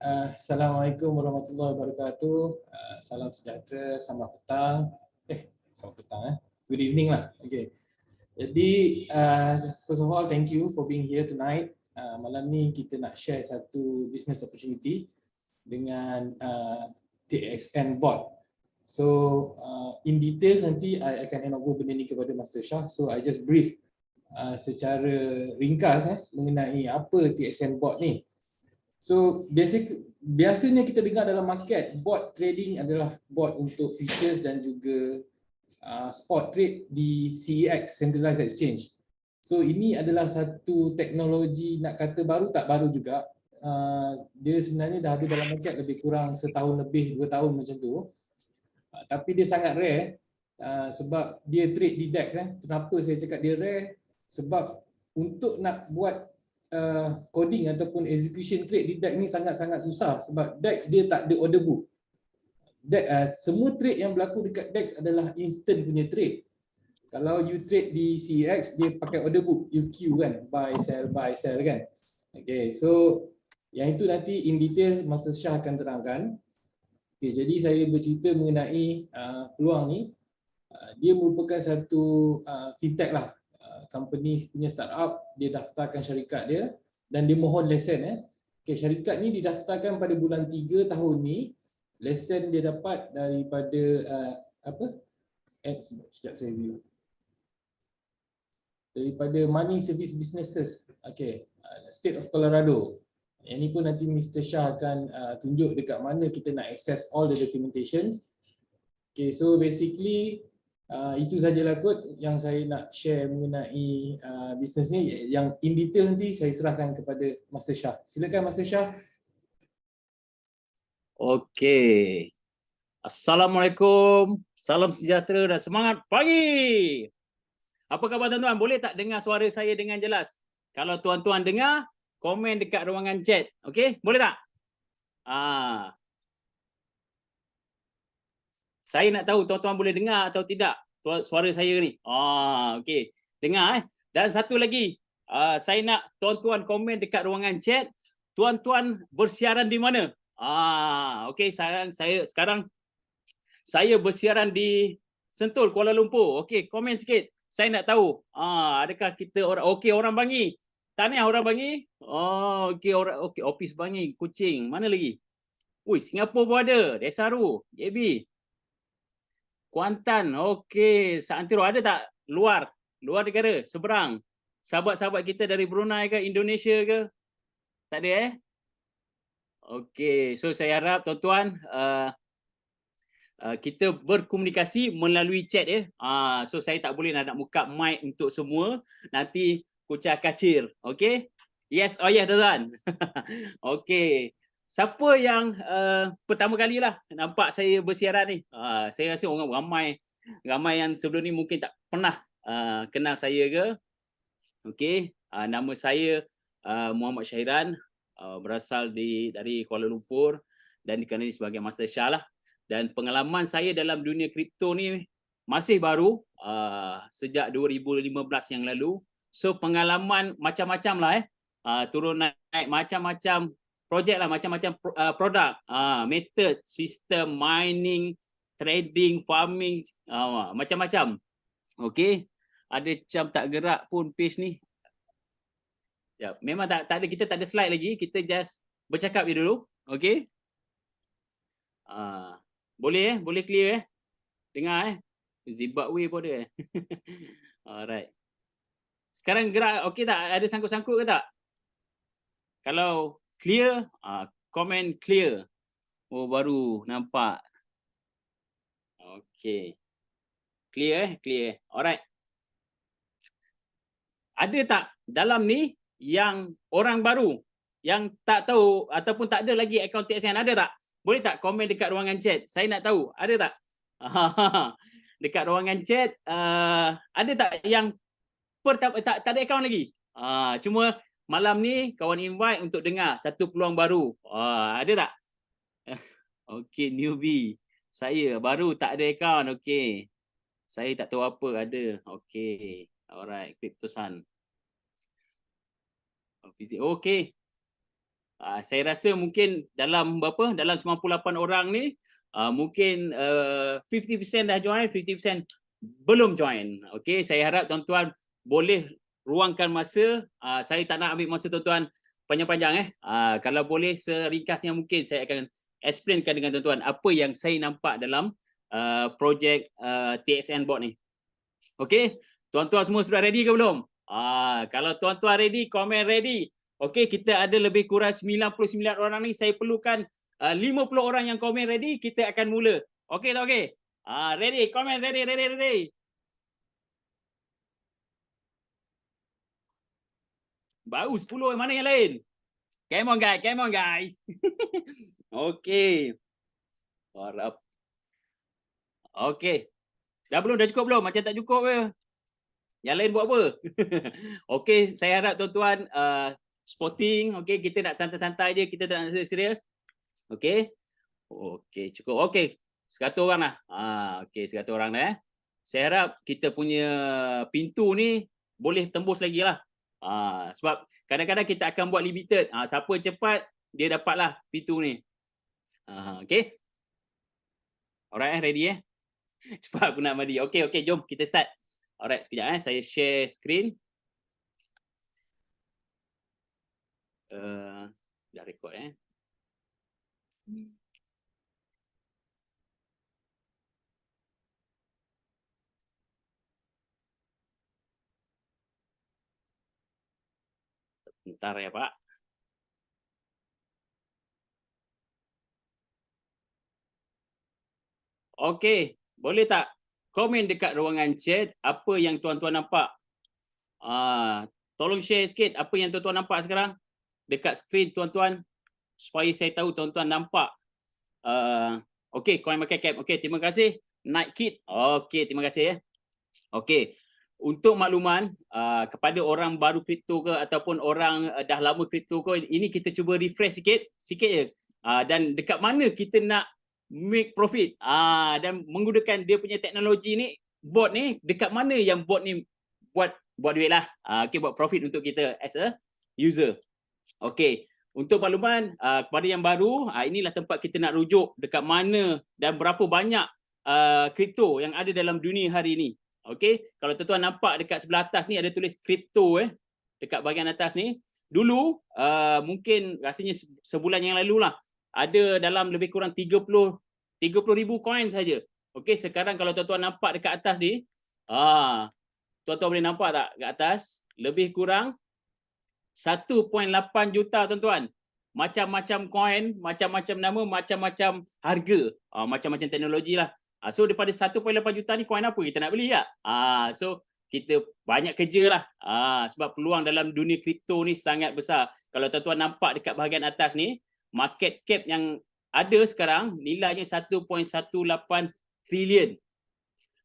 Assalamualaikum warahmatullahi wabarakatuh. Salam sejahtera, selamat petang. Selamat petang Good evening lah. Okay. Jadi, first of all, thank you for being here tonight. Malam ni kita nak share satu business opportunity dengan TXN Bot. So, in details nanti I akan hand over benda ni kepada Master Shah. So, I just brief secara ringkas mengenai apa TXN Bot ni. So biasanya kita dengar dalam market, bot trading adalah bot untuk futures dan juga spot trade di CEX, Centralized Exchange. So ini adalah satu teknologi, nak kata baru tak baru juga. Dia sebenarnya dah ada dalam market lebih kurang setahun lebih, 2 tahun macam tu. Tapi dia sangat rare sebab dia trade di DEX. Kenapa saya cakap dia rare? Sebab untuk nak buat coding ataupun execution trade di DEX ni sangat-sangat susah sebab DEX dia tak ada order book. Semua trade yang berlaku dekat DEX adalah instant punya trade. Kalau you trade di CEX dia pakai order book, you queue kan, buy sell kan. Okay, so yang itu nanti in detail Master Shah akan terangkan. Okay, jadi saya bercerita mengenai peluang ni. Dia merupakan satu fintech lah. Company punya startup, dia daftarkan syarikat dia dan dia mohon lesen. Okay, syarikat ni didaftarkan pada bulan 3 tahun ni. Lesen dia dapat daripada sekejap saya view. Daripada Money Service Businesses. Okay, State of Colorado. Yang ni pun nanti Mr. Shah akan tunjuk dekat mana kita nak access all the documentations. Okay, so basically itu sajalah kot yang saya nak share mengenai bisnes ni. Yang in detail nanti saya serahkan kepada Master Shah. Silakan Master Shah. Okey. Assalamualaikum. Salam sejahtera dan semangat pagi. Apa khabar tuan-tuan? Boleh tak dengar suara saya dengan jelas? Kalau tuan-tuan dengar, komen dekat ruangan chat. Okey? Boleh tak? Saya nak tahu tuan-tuan boleh dengar atau tidak suara saya ni. Okey. Dengar Dan satu lagi, saya nak tuan-tuan komen dekat ruangan chat, tuan-tuan bersiaran di mana? Okey, sekarang saya bersiaran di Sentul, Kuala Lumpur. Okey, komen sikit. Saya nak tahu. Adakah kita orang Bangi? Tahniah orang Bangi. Okey, Opis Bangi, Kuching. Mana lagi? Singapura pun ada. Desaru, JB. Kuantan, okey. Seantero ada tak luar negara, seberang? Sahabat-sahabat kita dari Brunei ke, Indonesia ke? Tak ada Okey, so saya harap tuan-tuan kita berkomunikasi melalui chat So saya tak boleh nak buka mic untuk semua, nanti kucar kacir. Okey? Yes, tuan-tuan. Okey. Siapa yang pertama kali lah nampak saya bersiaran ni? Saya rasa orang ramai yang sebelum ni mungkin tak pernah kenal saya ke. Okey, nama saya Muhammad Syahiran, berasal dari Kuala Lumpur dan dikenali sebagai Master Shah lah. Dan pengalaman saya dalam dunia kripto ni masih baru, sejak 2015 yang lalu. So pengalaman macam-macam lah turun naik macam-macam projek lah, macam-macam produk, method, sistem, mining, trading, farming, macam-macam. Okey, ada macam tak gerak pun page ni. Ya, memang tak ada, kita tak ada slide lagi, kita just bercakap je dulu. Okey. Boleh boleh clear dengar Zimbabwe pun ada Alright. Sekarang gerak okey tak? Ada sangkut-sangkut ke tak? Kalau clear, komen clear. Baru nampak. Okey. Clear clear. Alright. Ada tak dalam ni yang orang baru yang tak tahu ataupun tak ada lagi akaun TXN, ada tak? Boleh tak komen dekat ruangan chat? Saya nak tahu, ada tak? Dekat ruangan chat, ada tak yang tak ada akaun lagi? Cuma malam ni kawan invite untuk dengar satu peluang baru. Ada tak? Okey, newbie. Saya baru tak ada akaun. Okey. Saya tak tahu apa ada. Okey. Alright, Crypto Sun. Okey. Saya rasa mungkin dalam berapa? Dalam 98 orang ni mungkin 50% dah join, 50% belum join. Okey, saya harap tuan-tuan boleh ruangkan masa. Saya tak nak ambil masa tuan-tuan panjang-panjang kalau boleh seringkasnya mungkin saya akan explainkan dengan tuan-tuan apa yang saya nampak dalam projek TXN bot ni. Okey, tuan-tuan semua sudah ready ke belum? Kalau tuan-tuan ready, komen ready. Okey, kita ada lebih kurang 99 orang ni. Saya perlukan 50 orang yang komen ready, kita akan mula. Okey tak okey? Ready, komen ready. Baru 10, mana yang lain? Come on guys. Okey. Harap. Okey. Dah cukup belum? Macam tak cukup ke? Yang lain buat apa? Okey, saya harap tuan-tuan sporting, okey, kita nak santai-santai je, kita tak nak serius. Okey. Okey, cukup. Okey. 100 orang lah. Okey, 100 orang dah. Saya harap kita punya pintu ni boleh tembus lagi lah. Sebab kadang-kadang kita akan buat limited. Siapa cepat, dia dapatlah pintu ni. Okey. Alright, ready Cepat aku nak mandi. Okey, jom kita start. Alright, sekejap saya share screen. Dah record Bentar ya, Pak. Okey, boleh tak komen dekat ruangan chat apa yang tuan-tuan nampak? Tolong share sikit apa yang tuan-tuan nampak sekarang dekat skrin tuan-tuan supaya saya tahu tuan-tuan nampak. Okey, kau yang pakai cap. Okey, terima kasih. Night kit. Okey, terima kasih Okey. Untuk makluman kepada orang baru kripto ke ataupun orang dah lama kripto ke, ini kita cuba refresh sikit je. Dan dekat mana kita nak make profit dan menggunakan dia punya teknologi ni, bot ni, dekat mana yang bot ni buat duit lah. Okey, buat profit untuk kita as a user. Okey, untuk makluman kepada yang baru, inilah tempat kita nak rujuk dekat mana dan berapa banyak kripto yang ada dalam dunia hari ini. Okey, kalau tuan-tuan nampak dekat sebelah atas ni ada tulis kripto dekat bahagian atas ni. Dulu mungkin rasanya sebulan yang lalu lah, ada dalam lebih kurang 30,000 coin saja. Okey, sekarang kalau tuan-tuan nampak dekat atas ni, tuan-tuan boleh nampak tak kat atas? Lebih kurang 1.8 juta tuan-tuan. Macam-macam coin, macam-macam nama, macam-macam harga, macam-macam teknologi lah. So daripada 1.8 juta ni coin apa kita nak beli tak? So kita banyak kerja lah. Sebab peluang dalam dunia kripto ni sangat besar. Kalau tuan-tuan nampak dekat bahagian atas ni, market cap yang ada sekarang nilainya 1.18 trilion.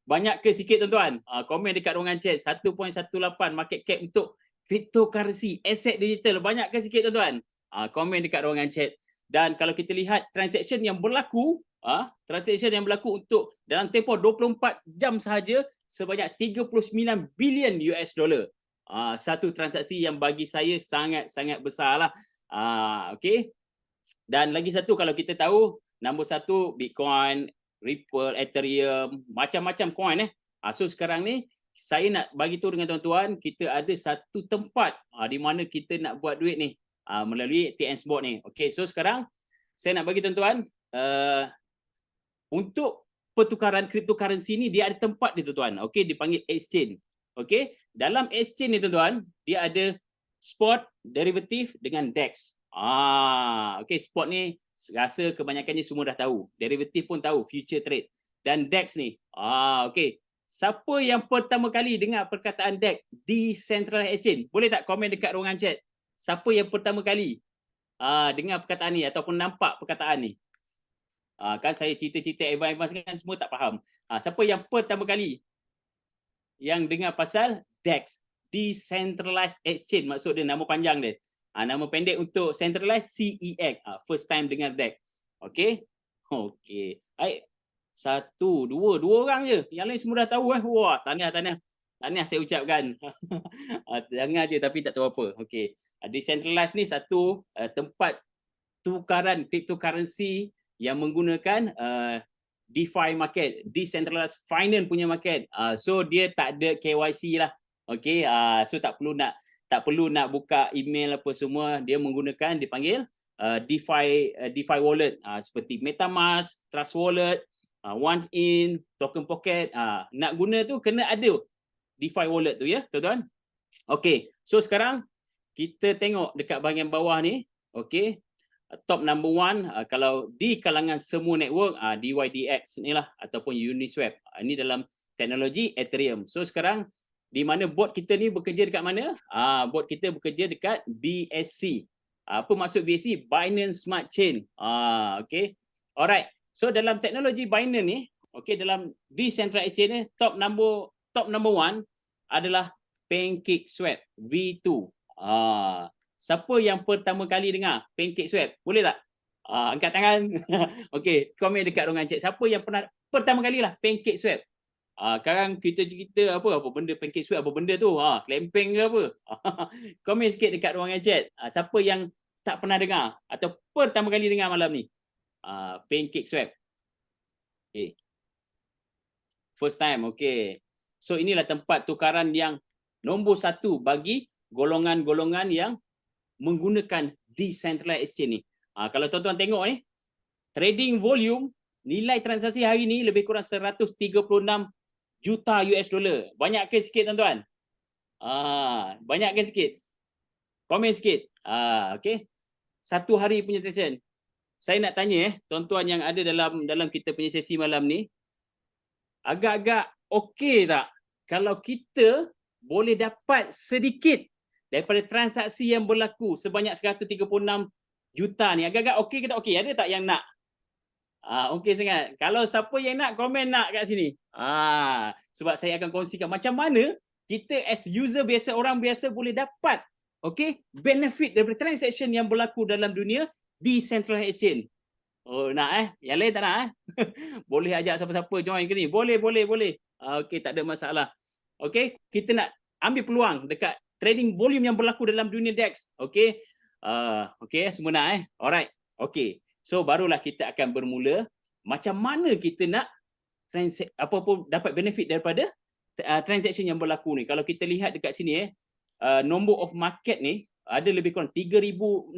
Banyak ke sikit tuan-tuan? Komen dekat ruangan chat. 1.18 market cap untuk cryptocurrency, aset digital. Banyak ke sikit tuan-tuan? Komen dekat ruangan chat. Dan kalau kita lihat transaction yang berlaku, untuk dalam tempoh 24 jam sahaja sebanyak 39 bilion US dollar. Satu transaksi yang bagi saya sangat-sangat besarlah. Okey. Dan lagi satu, kalau kita tahu, nombor satu Bitcoin, Ripple, Ethereum, macam-macam coin So sekarang ni saya nak bagi tahu dengan tuan-tuan, kita ada satu tempat di mana kita nak buat duit ni melalui TXN bot ni. Okey, so sekarang saya nak bagi tuan-tuan untuk pertukaran cryptocurrency ni dia ada tempat dia tuan-tuan. Okey, dipanggil exchange. Okey, dalam exchange ni tuan-tuan, dia ada spot, derivatif dengan DEX. Okey, spot ni rasa kebanyakannya semua dah tahu. Derivatif pun tahu, future trade. Dan DEX ni, okey. Siapa yang pertama kali dengar perkataan DEX, Decentralized Exchange? Boleh tak komen dekat ruangan chat? Siapa yang pertama kali dengar perkataan ni ataupun nampak perkataan ni? Kan saya cerita-cerita advance kan semua tak faham. Siapa yang pertama kali yang dengar pasal DEX, Decentralized Exchange? Maksud dia nama panjang dia. Nama pendek untuk centralized, CEX. First time dengar DEX. Okey. Okey. Baik. 1, 2 orang je. Yang lain semua dah tahu Wah, tahniah. Tahniah saya ucapkan. Jangan je tapi tak tahu apa. Okey. Decentralized ni satu tempat tukaran cryptocurrency yang menggunakan DeFi market, decentralized finance punya market. So dia tak ada KYC lah. Okey, so tak perlu nak buka email apa semua. Dia menggunakan dipanggil DeFi wallet seperti MetaMask, Trust Wallet, Once In, Token Pocket. Nak guna tu kena ada DeFi wallet tu ya, tuan-tuan. Okey, so sekarang kita tengok dekat bahagian bawah ni, okey. Top number one kalau di kalangan semua network DYDX ni lah ataupun Uniswap. Ini dalam teknologi Ethereum. So sekarang di mana bot kita ni bekerja dekat mana? Bot kita bekerja dekat BSC. Apa maksud BSC? Binance Smart Chain. Okey. Alright. So dalam teknologi Binance ni, okey, dalam decentralized chain ni top number one adalah PancakeSwap V2. Siapa yang pertama kali dengar PancakeSwap? Boleh tak? Angkat tangan. Okey, komen dekat ruangan chat. Siapa yang pernah pertama kali lah PancakeSwap? Sekarang kita apa benda PancakeSwap, apa benda tu? Klempeng ke apa? Komen sikit dekat ruangan chat. Siapa yang tak pernah dengar atau pertama kali dengar malam ni? PancakeSwap. Okay. First time, okay. So inilah tempat tukaran yang nombor satu bagi golongan-golongan yang menggunakan decentralized exchange ni. Kalau tuan-tuan tengok trading volume, nilai transaksi hari ni lebih kurang 136 juta US dollar. Banyak ke sikit tuan-tuan? Banyak ke sikit? Komen sikit. Okay. Satu hari punya transaction. Saya nak tanya tuan-tuan yang ada dalam kita punya sesi malam ni, agak-agak okey tak kalau kita boleh dapat sedikit daripada transaksi yang berlaku sebanyak 136 juta ni? Agak-agak okey ke tak okey? Ada tak yang nak? Okey sangat. Kalau siapa yang nak, komen nak kat sini. Sebab saya akan kongsikan macam mana kita as user biasa, orang biasa boleh dapat benefit daripada transaction yang berlaku dalam dunia decentralized exchange. Oh, nak Yang lain tak nak Boleh ajak siapa-siapa join ke ni? Boleh. Okey, tak ada masalah. Okey, kita nak ambil peluang dekat trading volume yang berlaku dalam dunia DEX. Okey. Okey, semua nak Alright. Okey. So barulah kita akan bermula macam mana kita nak dapat benefit daripada transaction yang berlaku ni. Kalau kita lihat dekat sini number of market ni ada lebih kurang 3,649.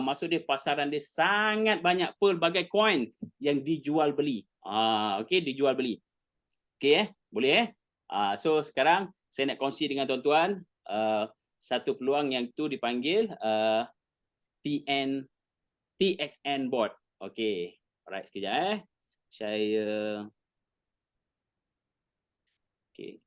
Maksud dia pasaran dia sangat banyak, pelbagai coin yang dijual beli. Okey, dijual beli. Okey boleh so sekarang saya nak kongsi dengan tuan-tuan satu peluang yang tu dipanggil TXN bot. Okey. Alright, sekejap saya okey.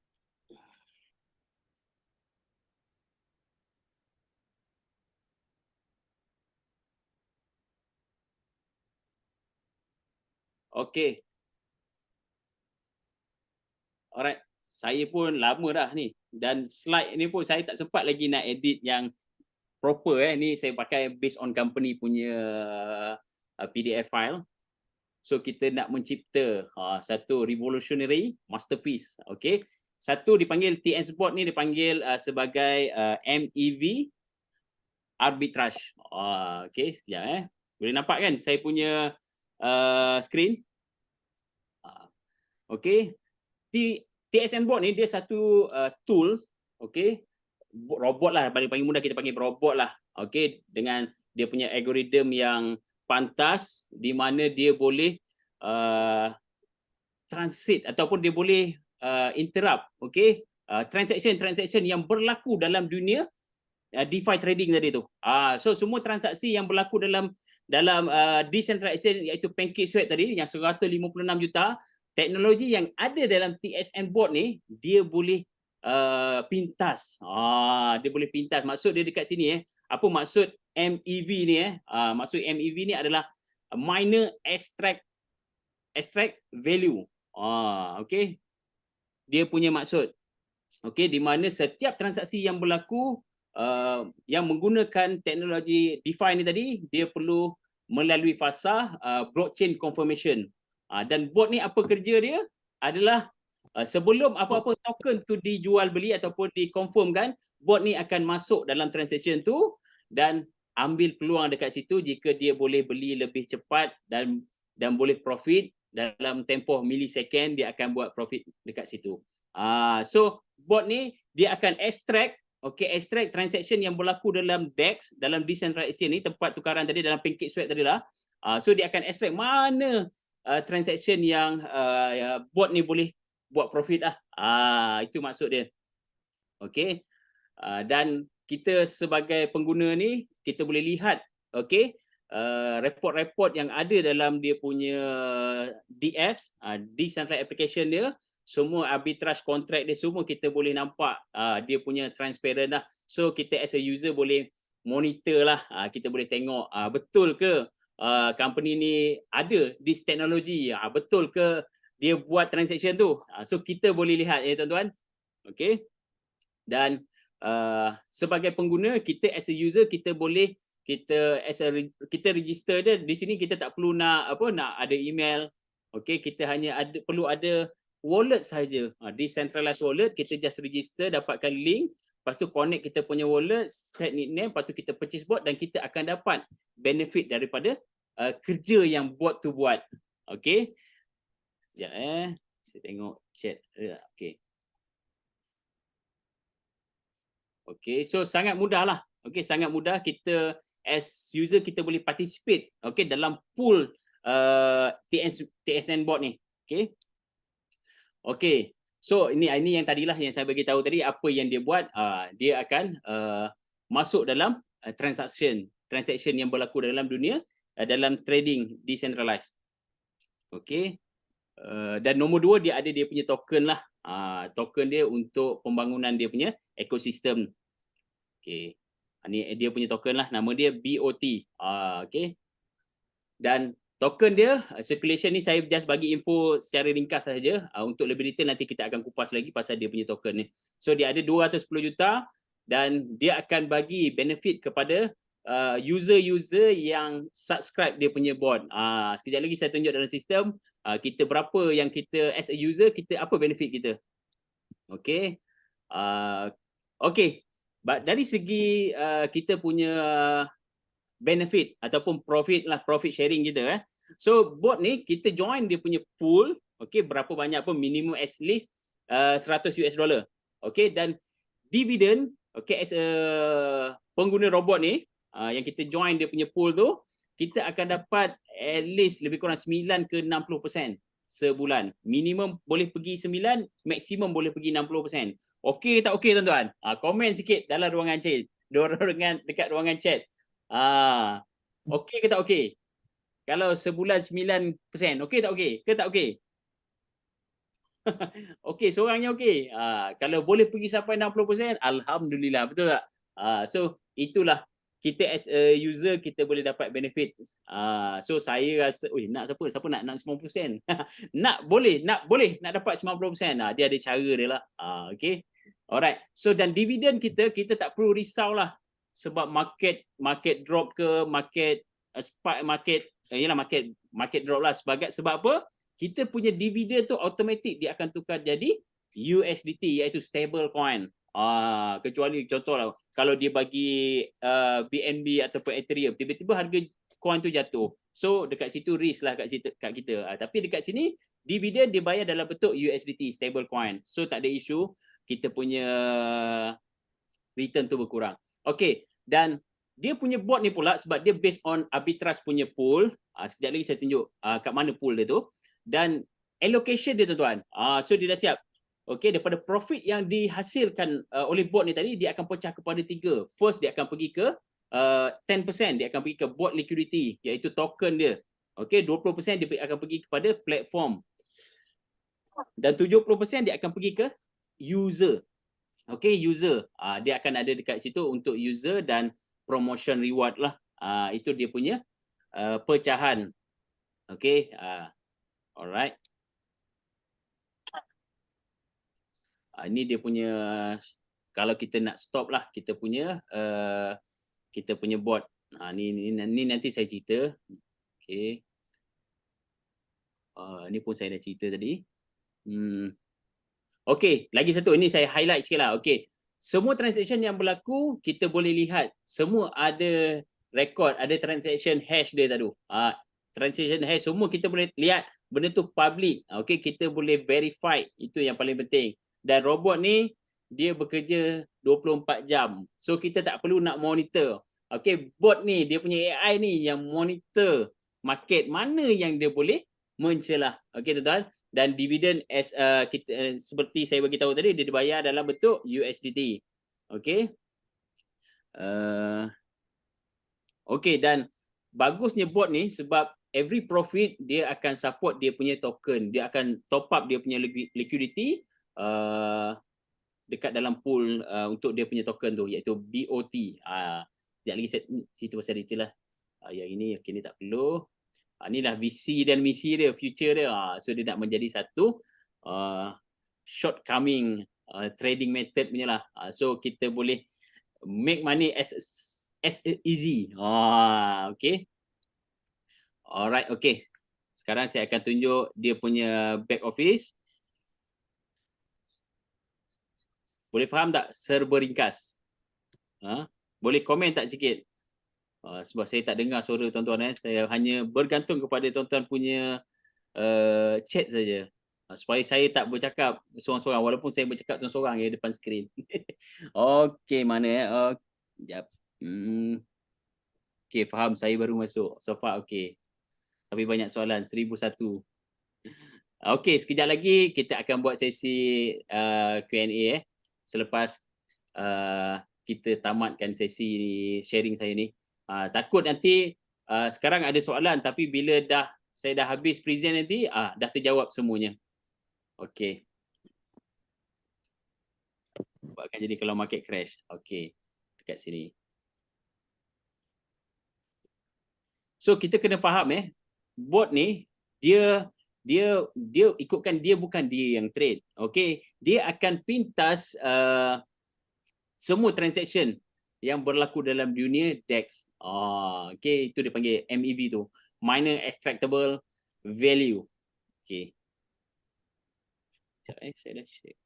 Okey. Alright. Saya pun lama dah ni dan slide ni pun saya tak sempat lagi nak edit yang proper ni saya pakai based on company punya PDF file. So kita nak mencipta satu revolutionary masterpiece. Okey. Satu dipanggil TX bot ni dipanggil sebagai MEV arbitrage. Okey, sekejap Boleh nampak kan saya punya screen? Okey. TXN bot ni dia satu tool, okey. Robot lah, paling mudah kita panggil robot lah. Okey, dengan dia punya algoritma yang pantas di mana dia boleh translate ataupun dia boleh interrupt transaction yang berlaku dalam dunia DeFi trading tadi tu. So semua transaksi yang berlaku dalam decentralized iaitu PancakeSwap tadi yang 156 juta, teknologi yang ada dalam TXN bot ni dia boleh pintas. Dia boleh pintas. Maksud dia dekat sini apa maksud MEV ni maksud MEV ni adalah minor extract value. Okey. Dia punya maksud. Okey, di mana setiap transaksi yang berlaku yang menggunakan teknologi DeFi ni tadi, dia perlu melalui fasa blockchain confirmation. Dan bot ni apa kerja dia? Adalah sebelum apa-apa token tu dijual beli ataupun dikonfirmkan, bot ni akan masuk dalam transaction tu dan ambil peluang dekat situ jika dia boleh beli lebih cepat dan boleh profit dalam tempoh millisecond, dia akan buat profit dekat situ. So bot ni dia akan extract, extract transaction yang berlaku dalam DEX, dalam decentralized exchange ni, tempat tukaran tadi, dalam PancakeSwap tadi lah. So dia akan extract mana transaction yang bot ni boleh buat profit lah. Itu maksud dia. Okey. Dan kita sebagai pengguna ni, kita boleh lihat report-report yang ada dalam dia punya DFs, decentralized application dia, semua arbitrage contract dia semua kita boleh nampak dia punya transparent lah. So kita as a user boleh monitor lah, kita boleh tengok betul ke company ni ada this technology, betul ke dia buat transaction tu. So kita boleh lihat ya tuan-tuan. Okey. Dan sebagai pengguna, kita as a user, kita boleh kita register dia di sini. Kita tak perlu nak ada email. Okey, kita hanya perlu ada wallet saja, decentralized wallet. Kita just register, dapatkan link, lepas tu connect kita punya wallet, set nickname, lepas tu kita purchase bot dan kita akan dapat benefit daripada kerja yang bot tu buat. Okey. Sekejap saya tengok chat. Okey. Okey, so sangat mudah lah. Okey, sangat mudah kita as user kita boleh participate dalam pool TSN bot ni. Okey. Okey. So ini yang tadilah yang saya bagi tahu tadi, apa yang dia buat. Dia akan masuk dalam transaction yang berlaku dalam dunia dalam trading decentralized. Okey. Dan nombor 2, dia ada dia punya token lah. Token dia untuk pembangunan dia punya ekosistem. Okey. Ni dia punya token lah, nama dia BOT. Okey. Dan token dia circulation ni saya just bagi info secara ringkas saja. Untuk lebih detail nanti kita akan kupas lagi pasal dia punya token ni. So dia ada 210 juta dan dia akan bagi benefit kepada user-user yang subscribe dia punya bot. Sekejap lagi saya tunjuk dalam sistem kita berapa yang kita as a user, kita apa benefit kita. Okey. Okey. Dari segi kita punya benefit ataupun profit lah, profit sharing kita So bot ni kita join dia punya pool, berapa banyak pun, minimum at least $100. Dan dividend, as a pengguna robot ni yang kita join dia punya pool tu, kita akan dapat at least lebih kurang 9 ke 60% sebulan. Minimum boleh pergi 9, maksimum boleh pergi 60%. Okey tak okey tuan-tuan? Komen sikit dalam ruangan chat. Dekat ruangan chat. Okey ke tak okey? Kalau sebulan 9%, okey tak okey? Ke tak okey? Okey, seorangnya okey. Kalau boleh pergi sampai 60%, alhamdulillah, betul tak? So itulah kita as a user kita boleh dapat benefit. So saya rasa, nak siapa nak 90%? nak dapat 90%. Dia ada cara dia lah. Okey. Alright. So dan dividen kita tak perlu risau lah sebab market drop ke, market spike, market drop lah. Sebab apa? Kita punya dividen tu automatik dia akan tukar jadi USDT, iaitu stable coin. Kecuali contohlah kalau dia bagi BNB ataupun Ethereum, tiba-tiba harga coin tu jatuh. So dekat situ risk lah kat kita. Tapi dekat sini dividen dia bayar dalam bentuk USDT, stable coin. So tak ada isu kita punya return tu berkurang. Okey, dan dia punya bot ni pula sebab dia based on arbitrage punya pool. Sekejap lagi saya tunjuk kat mana pool dia tu. Dan allocation dia tuan-tuan. So dia dah siap. Okey, daripada profit yang dihasilkan oleh bot ni tadi, dia akan pecah kepada 3. First dia akan pergi ke 10%, dia akan pergi ke bot liquidity, iaitu token dia. Okey, 20% dia akan pergi kepada platform. Dan 70% dia akan pergi ke user. Okey, user. Dia akan ada dekat situ untuk user dan promotion reward lah. Itu dia punya pecahan. Okey, alright. Ini dia punya, kalau kita nak stop lah kita punya bot. Ni nanti saya cerita. Okey. Ni pun saya dah cerita tadi. Okey, lagi satu ini saya highlight sikit lah. Okey. Semua transaction yang berlaku kita boleh lihat. Semua ada record, ada transaction hash dia tadi. Transaction hash semua kita boleh lihat, benda tu public. Okey, kita boleh verify. Itu yang paling penting. Dan robot ni dia bekerja 24 jam. So kita tak perlu nak monitor. Okey, bot ni dia punya AI ni yang monitor market mana yang dia boleh mencelah. Okey tuan-tuan, dan dividen as kita seperti saya bagi tahu tadi dia dibayar dalam bentuk USDT. Okey. Okey, dan bagusnya bot ni sebab every profit dia akan support dia punya token. Dia akan top up dia punya liquidity dekat dalam pool untuk dia punya token tu iaitu BOT. Sekejap lagi saya cerita pasal detail lah. Yang ini okey ni tak perlu. Inilah visi dan misi dia, future dia. So dia nak menjadi satu shortcoming trading method punya lah. So kita boleh make money as easy. Okay. Alright, okay. Sekarang saya akan tunjuk dia punya back office. Boleh faham tak serba ringkas? Boleh komen tak sikit? Sebab saya tak dengar suara tuan-tuan. Saya hanya bergantung kepada tuan-tuan punya chat saja. Supaya saya tak bercakap seorang-seorang walaupun saya bercakap seorang-seorang ya depan skrin. Okey, mana Sekejap. Okey, faham, saya baru masuk. So far okey. Tapi banyak soalan 1001. Okey, sekejap lagi kita akan buat sesi Q&A selepas kita tamatkan sesi sharing saya ni. Takut nanti sekarang ada soalan tapi bila saya dah habis present nanti dah terjawab semuanya. Okey. Buatkan jadi kalau market crash. Okey. Dekat sini. So kita kena faham bot ni dia ikutkan dia bukan dia yang trade. Okey. Dia akan pintas semua transaction yang berlaku dalam dunia DEX. Okey, itu dia panggil MEV tu. Minor extractable value. Okey. Sekejap saya dah share.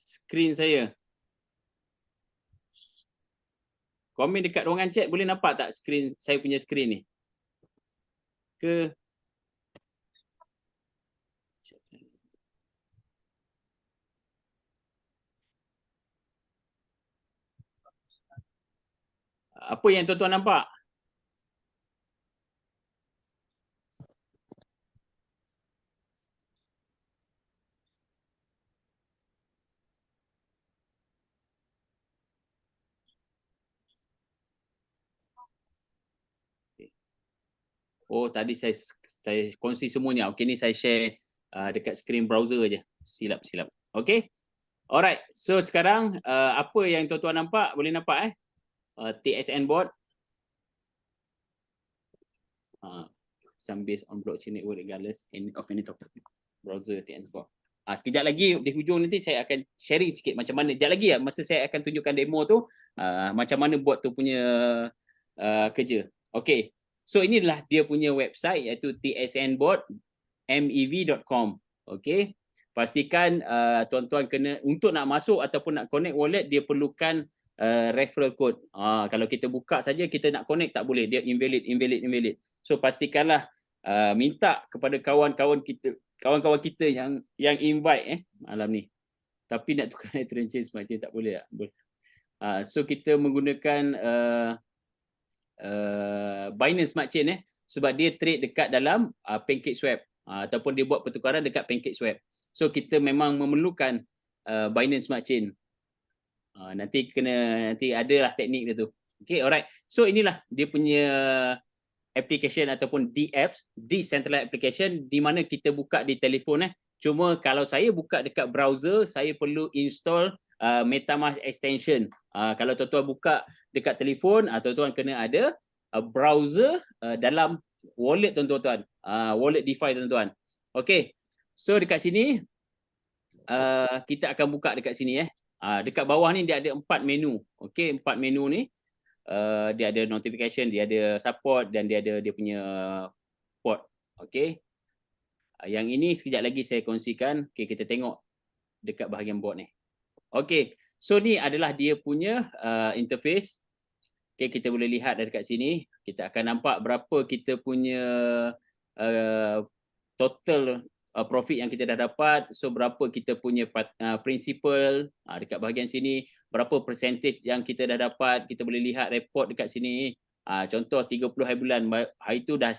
Skrin saya. Komen dekat ruangan chat boleh nampak tak skrin saya punya skrin ni? Ke apa yang tuan-tuan nampak? Oh, tadi saya kongsi semuanya. Okey, ni saya share dekat skrin browser aja. Silap. Okey. Alright. So sekarang apa yang tuan-tuan nampak? Boleh nampak TSN bot. Some based on blockchain network regardless of any token. Browser TSN bot. Sekejap lagi di hujung nanti saya akan sharing sikit macam mana. Sekejap lagi masa saya akan tunjukkan demo tu macam mana bot tu punya kerja. Okey. So inilah dia punya website iaitu tsnbot.mev.com. Okey. Pastikan tuan-tuan kena untuk nak masuk ataupun nak connect wallet dia perlukan referral code. Kalau kita buka saja kita nak connect tak boleh, dia invalid. So pastikanlah minta kepada kawan-kawan kita yang invite malam ni. Tapi nak tukar Ethereum chain smart chain tak boleh tak? Boleh. So kita menggunakan Binance Smart Chain sebab dia trade dekat dalam PancakeSwap ataupun dia buat pertukaran dekat PancakeSwap. So kita memang memerlukan Binance Smart Chain. Nanti adalah teknik dia tu. Okay, alright. So inilah dia punya application ataupun DApps, Decentralized Application, di mana kita buka di telefon. Cuma kalau saya buka dekat browser, saya perlu install MetaMask extension. Kalau tuan-tuan buka dekat telefon, tuan-tuan kena ada browser dalam wallet tuan-tuan. Wallet DeFi tuan-tuan. Okey. So dekat sini kita akan buka dekat sini Dekat bawah ni dia ada 4 menu. Okey, 4 menu ni dia ada notification, dia ada support dan dia ada dia punya port. Okey. Yang ini sekejap lagi saya kongsikan. Okey, kita tengok dekat bahagian board ni. Okey. So ni adalah dia punya interface. Okey, kita boleh lihat dari kat sini. Kita akan nampak berapa kita punya total profit yang kita dah dapat. So berapa kita punya principal dekat bahagian sini, berapa percentage yang kita dah dapat. Kita boleh lihat report dekat sini. Contoh 30 hari bulan, hari tu dah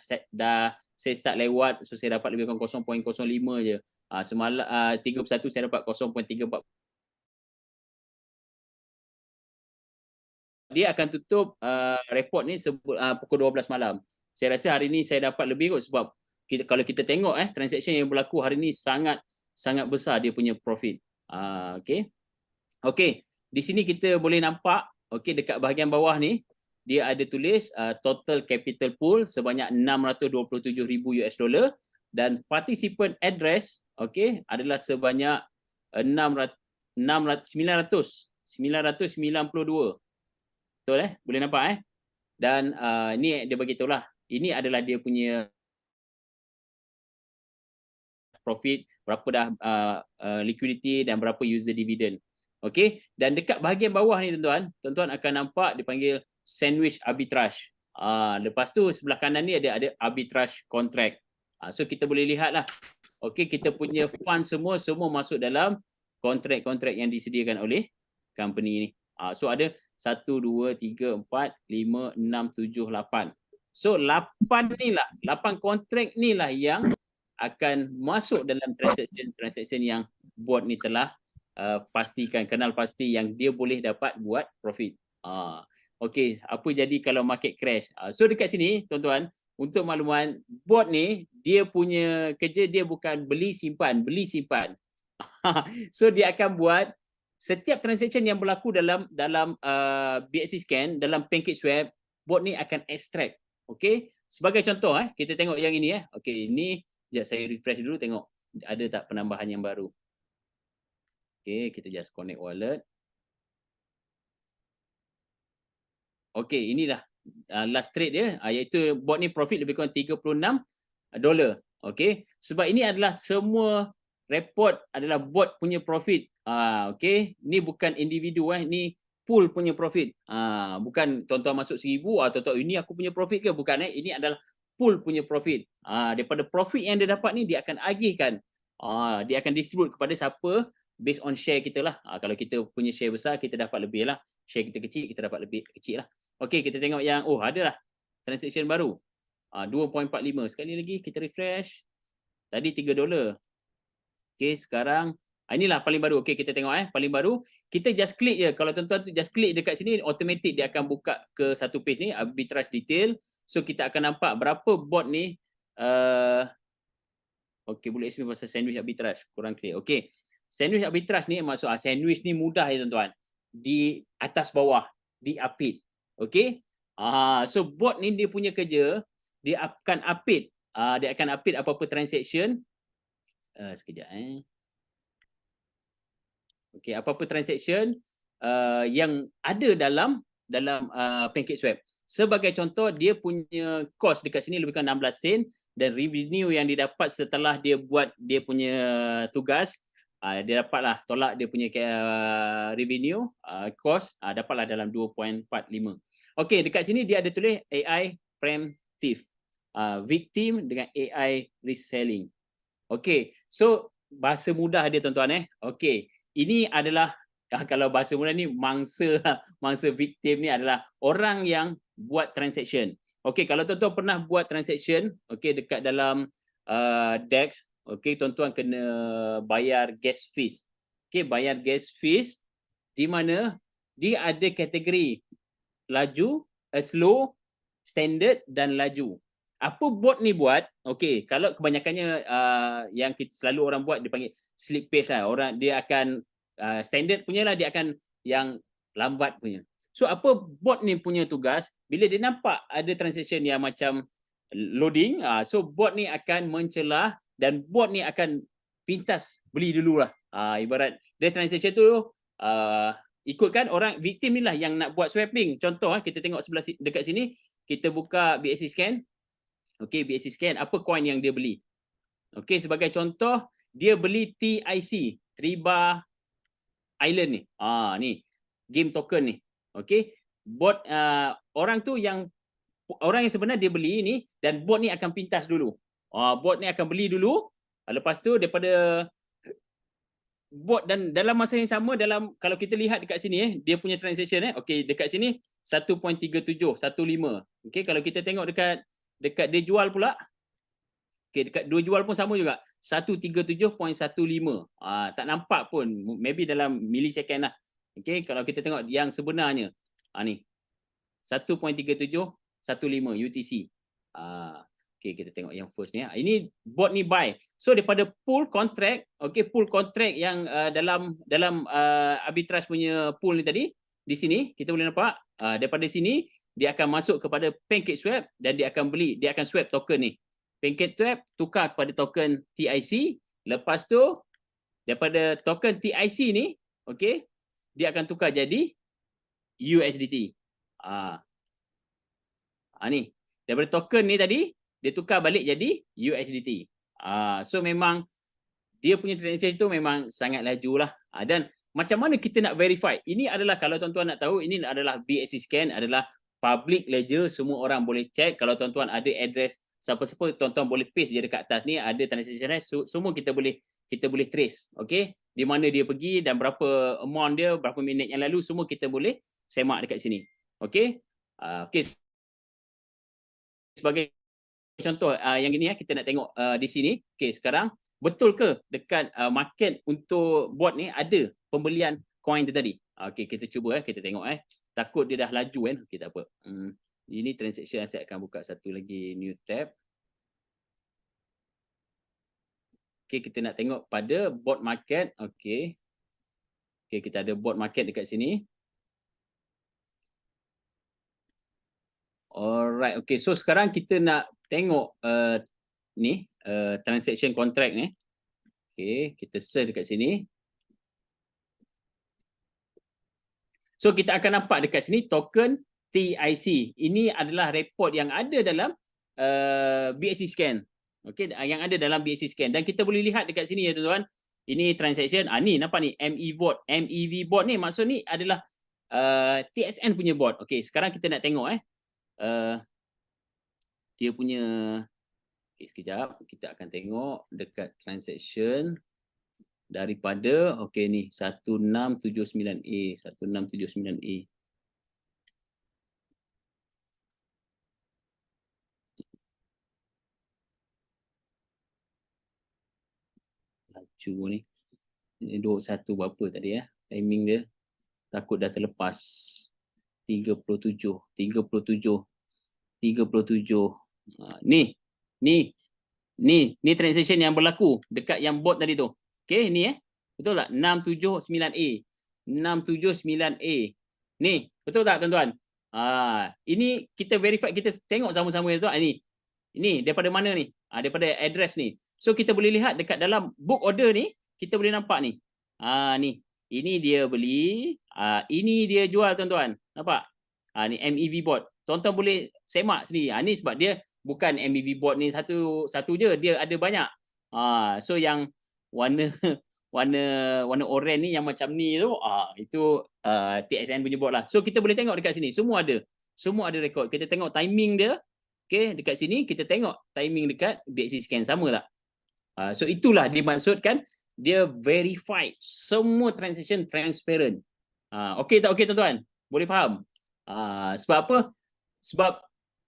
saya start lewat, so saya dapat lebih kurang 0.05 je. Semalam 31 saya dapat 0.34. Dia akan tutup report ni pukul 12 malam. Saya rasa hari ni saya dapat lebih kot sebab kalau kita tengok transaction yang berlaku hari ni sangat besar dia punya profit. Okey. Okey, di sini kita boleh nampak okey dekat bahagian bawah ni dia ada tulis total capital pool sebanyak 627,000 US dollar dan participant address okey adalah sebanyak 992. Betul boleh nampak dan ni dia bagi tahulah ini adalah dia punya profit, berapa dah liquidity dan berapa user dividend. Okey, dan dekat bahagian bawah ni tuan-tuan akan nampak dipanggil sandwich arbitrage. Lepas tu sebelah kanan ni ada arbitrage contract. So kita boleh lihatlah. Okey, kita punya fund semua masuk dalam kontrak-kontrak yang disediakan oleh company ni. So ada 1 2 3 4 5 6 7 8. So 8 ni lah, 8 kontrak ni lah yang akan masuk dalam transaction yang bot ni telah pastikan, kenal pasti yang dia boleh dapat buat profit. Okey, apa jadi kalau market crash? So dekat sini tuan-tuan, untuk makluman, bot ni dia punya kerja dia bukan beli simpan. So dia akan buat setiap transaction yang berlaku dalam BSC scan, dalam PancakeSwap, bot ni akan extract. Okey, sebagai contoh kita tengok yang ini Okey, ini sekejap saya refresh dulu tengok ada tak penambahan yang baru. Okey, kita just connect wallet. Okey, inilah last trade dia iaitu bot ni profit lebih kurang $36. Okey, sebab ini adalah semua report adalah bot punya profit. Okey, ni bukan individu ni pool punya profit. Bukan tuan-tuan masuk 1,000 tuan-tuan ini aku punya profit ke, bukan ini adalah pool punya profit. Daripada profit yang dia dapat ni dia akan agihkan. Dia akan distribute kepada siapa based on share kita lah. Kalau kita punya share besar kita dapat lebih lah. Share kita kecil kita dapat lebih kecil lah. Okey, kita tengok yang adalah transaction baru. 2.45. Sekali lagi kita refresh. Tadi $3. Okey, sekarang inilah paling baru. Okey, kita tengok paling baru. Kita just klik je. Kalau tuan-tuan just klik dekat sini automatic dia akan buka ke satu page ni arbitrage detail. So kita akan nampak berapa bot ni okey, boleh explain pasal sandwich arbitrage. Kurang clear. Okey. Sandwich arbitrage ni maksud sandwich ni mudah ya tuan-tuan. Di atas bawah, diapit. Okey? So bot ni dia punya kerja, dia akan apit. Dia akan apit apa-apa transaction. Sekejap Okey, apa-apa transaction yang ada dalam PancakeSwap. Sebagai contoh, dia punya cost dekat sini lebih kurang 16 sen dan revenue yang didapat setelah dia buat dia punya tugas, dia dapatlah tolak dia punya revenue cost dapatlah dalam 2.45. Okey, dekat sini dia ada tulis AI preemptive victim dengan AI reselling. Okey, so bahasa mudah dia tuan-tuan Okey, ini adalah kalau bahasa mudah ni mangsa victim ni adalah orang yang buat transaction. Okey, kalau tuan-tuan pernah buat transaction dekat dalam DEX, tuan-tuan kena bayar gas fees. Bayar gas fees di mana dia ada kategori laju, slow, standard dan laju. Apa bot ni buat? Kalau kebanyakannya yang selalu orang buat dipanggil slip page lah. Orang dia akan standard punya lah, dia akan yang lambat punya. So apa bot ni punya tugas, bila dia nampak ada transaction yang macam loading, so bot ni akan mencelah dan bot ni akan pintas beli dululah. Ibarat dia transaction tu ikutkan orang victim ni lah yang nak buat swapping. Contoh kita tengok sebelah dekat sini, kita buka BSC scan. Okey, BSC scan apa coin yang dia beli. Okey, sebagai contoh dia beli TIC, Triba Island ni. Ni game token ni. Okey, bot orang yang sebenarnya dia beli ni dan bot ni akan pintas dulu. Bot ni akan beli dulu. Lepas tu daripada bot dan dalam masa yang sama kalau kita lihat dekat sini dia punya transaction okey dekat sini 1.3715. Okey, kalau kita tengok dekat dia jual pula, okey dekat dia jual pun sama juga 137.15. Tak nampak pun, maybe dalam millisecond lah. Okey, kalau kita tengok yang sebenarnya ni 1.3715 UTC. Okey, kita tengok yang first ni. Ini bot ni buy. So daripada pool contract, okey, pool contract yang dalam arbitrage punya pool ni tadi, di sini kita boleh nampak daripada sini dia akan masuk kepada PancakeSwap dan dia akan swap token ni. PancakeSwap tukar kepada token TIC. Lepas tu daripada token TIC ni, okey, dia akan tukar jadi USDT. Ni daripada token ni tadi dia tukar balik jadi USDT. So memang dia punya transaction tu memang sangat laju lah. Dan macam mana kita nak verify? Ini adalah, kalau tuan-tuan nak tahu, ini adalah BSC scan, adalah public ledger, semua orang boleh check. Kalau tuan-tuan ada address siapa-siapa, tuan-tuan boleh paste je dekat atas ni, ada transaction semua kita boleh trace. Okey, di mana dia pergi dan berapa amount dia, berapa minit yang lalu, semua kita boleh semak dekat sini. Okey. Okey, sebagai contoh yang gini kita nak tengok di sini. Okey, sekarang betul ke dekat market untuk bot ni ada pembelian coin tu tadi? Okey, kita cuba kita tengok takut dia dah laju kan. Okey, tak apa. Ini transaction, saya akan buka satu lagi new tab. Okey, kita nak tengok pada bot market. Okey. Okey, kita ada bot market dekat sini. Alright, okay. So sekarang kita nak tengok ni transaction contract ni. Okay, kita search dekat sini. So kita akan nampak dekat sini token TIC. Ini adalah report yang ada dalam BSC scan. Okay, yang ada dalam BSC scan. Dan kita boleh lihat dekat sini ya tuan-tuan. Ini transaction. Ni nampak ni MEV bot ni maksud ni adalah TSN punya bot. Okay, sekarang kita nak tengok dia punya, okay, sekejap kita akan tengok dekat transaction daripada ni 1679A 1679A. Laju ni 21 berapa tadi timing dia, takut dah terlepas. 37. Ni transaction yang berlaku dekat yang bot tadi tu. Okey, ni betul tak? 679A. 679A. Ni, betul tak tuan-tuan? Ini kita verify, kita tengok sama-sama tu. Ini daripada mana ni? Daripada address ni. So kita boleh lihat dekat dalam book order ni, kita boleh nampak ni. Ni. Ini dia beli, ini dia jual tuan-tuan. Nampak? Ni MEV bot. Tuan-tuan boleh semak sendiri. Ni sebab dia bukan MEV bot ni satu je, dia ada banyak. So yang warna oranye ni yang macam ni tu, itu TSN punya bot lah. So kita boleh tengok dekat sini, semua ada rekod. Kita tengok timing dia. Okey, dekat sini kita tengok timing dekat BSC scan, sama tak? So itulah dimaksudkan dia verified, semua transaction transparent. Okey tak okey tuan-tuan? Boleh faham? Sebab apa? Sebab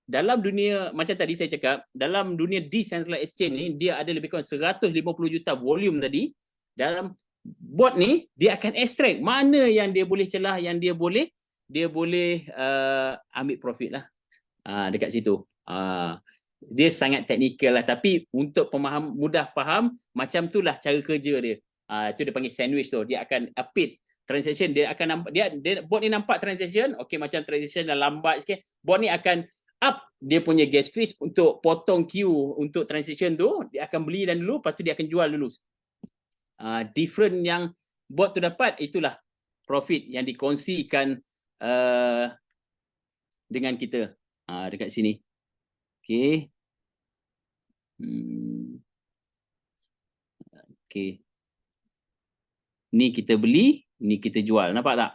dalam dunia, macam tadi saya cakap, dalam dunia decentralized exchange ni, dia ada lebih kurang 150 juta volume tadi. Dalam bot ni, dia akan extract mana yang dia boleh celah, yang dia boleh ambil profit lah dekat situ. Dia sangat teknikal lah, tapi untuk mudah faham, macam itulah cara kerja dia. Itu dia panggil sandwich tu. Dia akan update transaction, dia akan nampak, dia bot ni nampak transaction, okey, macam transaction dah lambat sikit, bot ni akan up dia punya gas fees untuk potong queue untuk transaction tu, dia akan beli dan dulu, lepas tu dia akan jual dulu. Different yang bot tu dapat, itulah profit yang dikongsikan dengan kita. Dekat sini. Okey. Okey. Ni kita beli, ni kita jual. Nampak tak?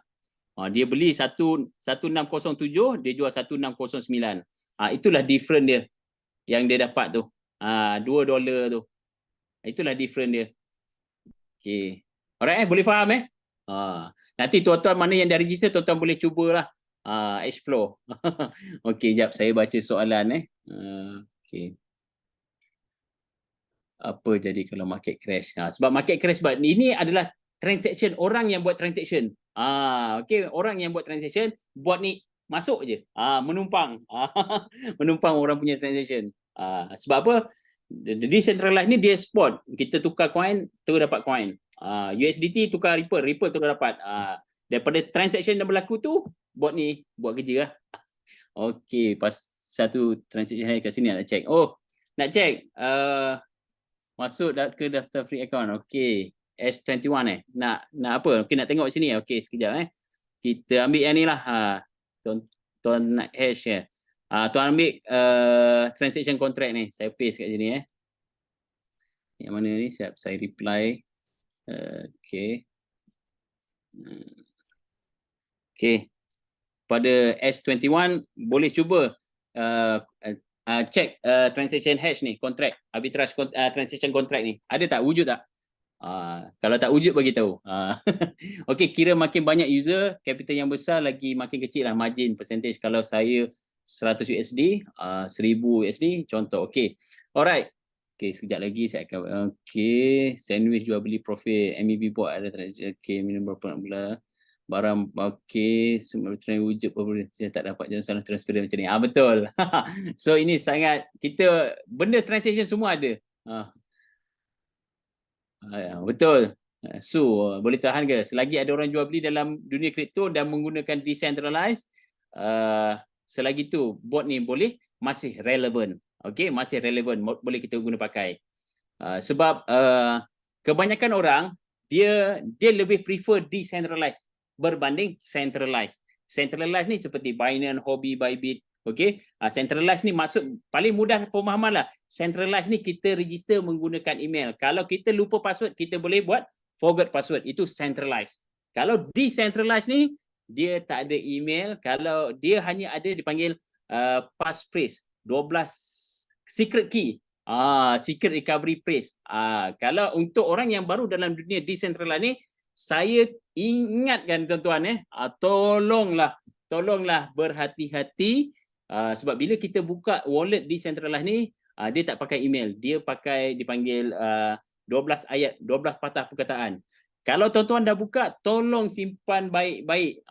Dia beli 1607, dia jual 1609. Itulah different dia yang dia dapat tu. $2 tu. Itulah different dia. Okey. Alright, boleh faham nanti tuan-tuan mana yang dah register, tuan-tuan boleh cubalah explore. Okey, jap saya baca soalan okey. Apa jadi kalau market crash? Sebab market crash sebab ini adalah transaction, orang yang buat transaction. Okey, orang yang buat transaction buat ni masuk je. Menumpang. Menumpang orang punya transaction. Sebab apa? Decentralized ni dia spot. Kita tukar coin, terus dapat coin. USDT tukar Ripple, Ripple terus dapat. Daripada transaction yang berlaku tu, bot ni buat kerja lah. Okey, pas satu transaction kat sini nak check. Oh, nak check masuk ke daftar free account. Okey, S21 Nak apa? Okey, nak tengok sini. Okey, sekejap Kita ambil yang ni lah. Tuan nak hash tuan ambil transaction contract ni. Saya paste kat sini Yang mana ni? Siap saya reply. Okey. Okey. Pada S21 boleh cuba check transaction hash ni, contract, arbitrage transaction contract ni. Ada tak? Wujud tak? Kalau tak wujud bagi tahu. Okey, kira makin banyak user, capital yang besar lagi makin kecil lah margin percentage. Kalau saya 100 USD, 1000 USD contoh. Okey. Alright. Okey, sekejap lagi saya akan sandwich jual beli profit, MEB bot ada transaction. Okey, minum berapa nak bela. Barang semua trend wujud dia tak dapat jangan salah transfer macam ni. Betul. So ini sangat kita benda transaction semua ada. Betul. So boleh tahan ke selagi ada orang jual beli dalam dunia kripto dan menggunakan decentralized, selagi tu bot ni boleh masih relevan. Okey, masih relevan, boleh kita guna pakai. Sebab kebanyakan orang dia lebih prefer decentralized berbanding centralized. Centralized ni seperti Binance, Huobi, Bybit. Okey, centralized ni maksud paling mudah pemahaman lah. Centralized ni kita register menggunakan email. Kalau kita lupa password, kita boleh buat forgot password. Itu centralized. Kalau decentralized ni dia tak ada email. Kalau dia hanya ada dipanggil passphrase, 12 secret key. Secret recovery phrase. Kalau untuk orang yang baru dalam dunia decentralized ni, saya ingatkan tuan-tuan tolonglah berhati-hati sebab bila kita buka wallet decentralized ni, dia tak pakai email, dia dipanggil 12 ayat, 12 patah perkataan. Kalau tuan-tuan dah buka, tolong simpan baik-baik.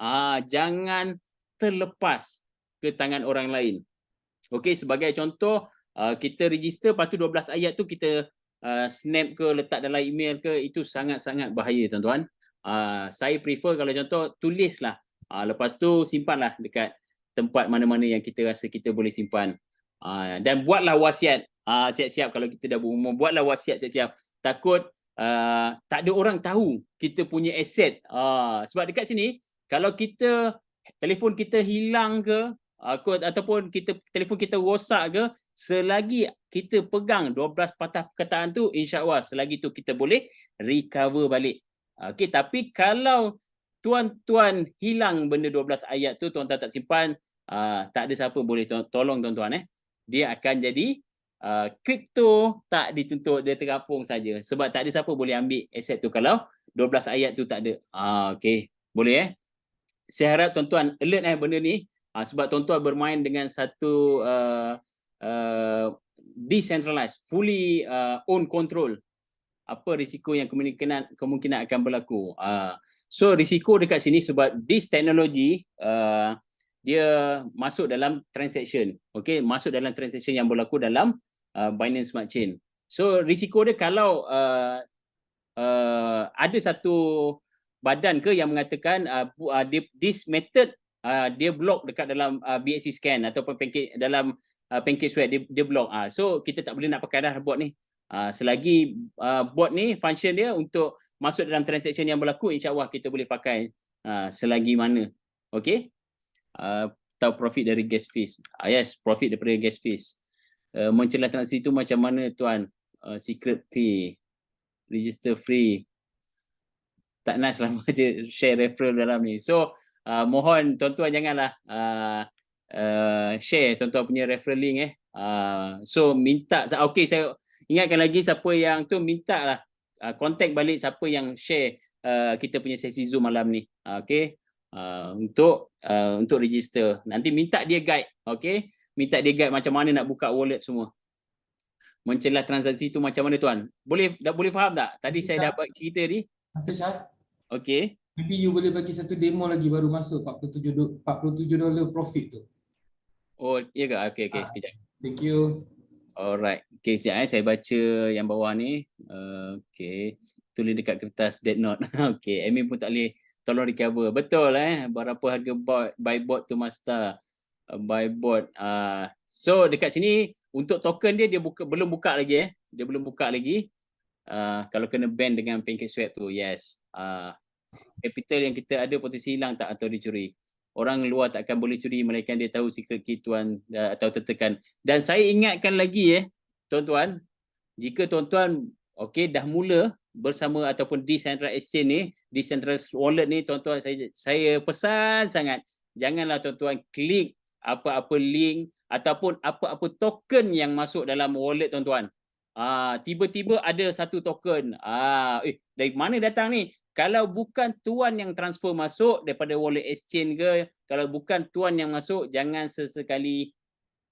Jangan terlepas ke tangan orang lain. Okey, sebagai contoh, kita register, lepas tu 12 ayat tu kita snap ke, letak dalam email ke, itu sangat-sangat bahaya tuan-tuan. Saya prefer kalau contoh tulislah, lepas tu simpanlah dekat tempat mana-mana yang kita rasa kita boleh simpan. Dan buatlah wasiat siap-siap kalau kita dah berumur, buatlah wasiat siap-siap. Takut tak ada orang tahu kita punya aset. Sebab dekat sini kalau kita telefon kita hilang ke ataupun telefon kita rosak ke, selagi kita pegang 12 patah perkataan tu, insya-Allah selagi tu kita boleh recover balik. Okey, tapi kalau tuan-tuan hilang benda 12 ayat tu, tuan-tuan tak simpan, tak ada siapa boleh tolong tuan-tuan Dia akan jadi kripto tak dituntut, dia terapung saja. Sebab tak ada siapa boleh ambil aset tu kalau 12 ayat tu tak ada. Okey, boleh Saya harap tuan-tuan alert benda ni, sebab tuan-tuan bermain dengan satu decentralized, fully own control. Apa risiko yang kemungkinan akan berlaku. So risiko dekat sini sebab this technology dia masuk dalam transaction. Okey, masuk dalam transaction yang berlaku dalam Binance Smart Chain. So risiko dia kalau ada satu badan yang mengatakan this method dia block dekat dalam BSC scan ataupun dalam PancakeSwap dia block. So kita tak boleh nak pakai dah bot ni. Selagi bot ni function dia untuk masuk dalam transaction yang berlaku, insya-Allah kita boleh pakai selagi mana. Okey. Tahu profit dari gas fees. Yes, profit daripada gas fees. Mencelah transaksi itu macam mana tuan? Secret key, register free. Tak nice lah macam share referral dalam ni. So mohon tuan-tuan janganlah share tuan-tuan punya referral link so minta, okey, saya ingatkan lagi siapa yang tu, minta lah contact balik siapa yang share kita punya sesi Zoom malam ni. Okey. Untuk register. Nanti minta dia guide, okey? Minta dia guide macam mana nak buka wallet semua. Mencelah transaksi tu macam mana tuan? Boleh faham tak? Tadi saya dah buat cerita ni. Master Shah, Okey. maybe you boleh bagi satu demo lagi baru masuk $47 profit tu. Oh, ya ke? Okey, sekejap. Thank you. Alright. Okey, sekejap saya baca yang bawah ni. Okey. Tulis dekat kertas dead note. Okey, admin pun tak boleh tolong recover. Betul berapa harga buy bot tu master? Buy bot. So dekat sini untuk token dia belum buka lagi Dia belum buka lagi. Kalau kena ban dengan PancakeSwap tu, yes. Capital yang kita ada potensi hilang tak atau dicuri. Orang luar tak akan boleh curi melainkan dia tahu secret key tuan atau tertekan. Dan saya ingatkan lagi tuan-tuan, jika tuan-tuan okey dah mula bersama ataupun decentralized exchange ni, decentralized wallet ni, tuan-tuan, saya pesan sangat, janganlah tuan-tuan klik apa-apa link ataupun apa-apa token yang masuk dalam wallet tuan-tuan. Tiba-tiba ada satu token. Dari mana datang ni? Kalau bukan tuan yang transfer masuk daripada wallet exchange ke, kalau bukan tuan yang masuk, jangan sesekali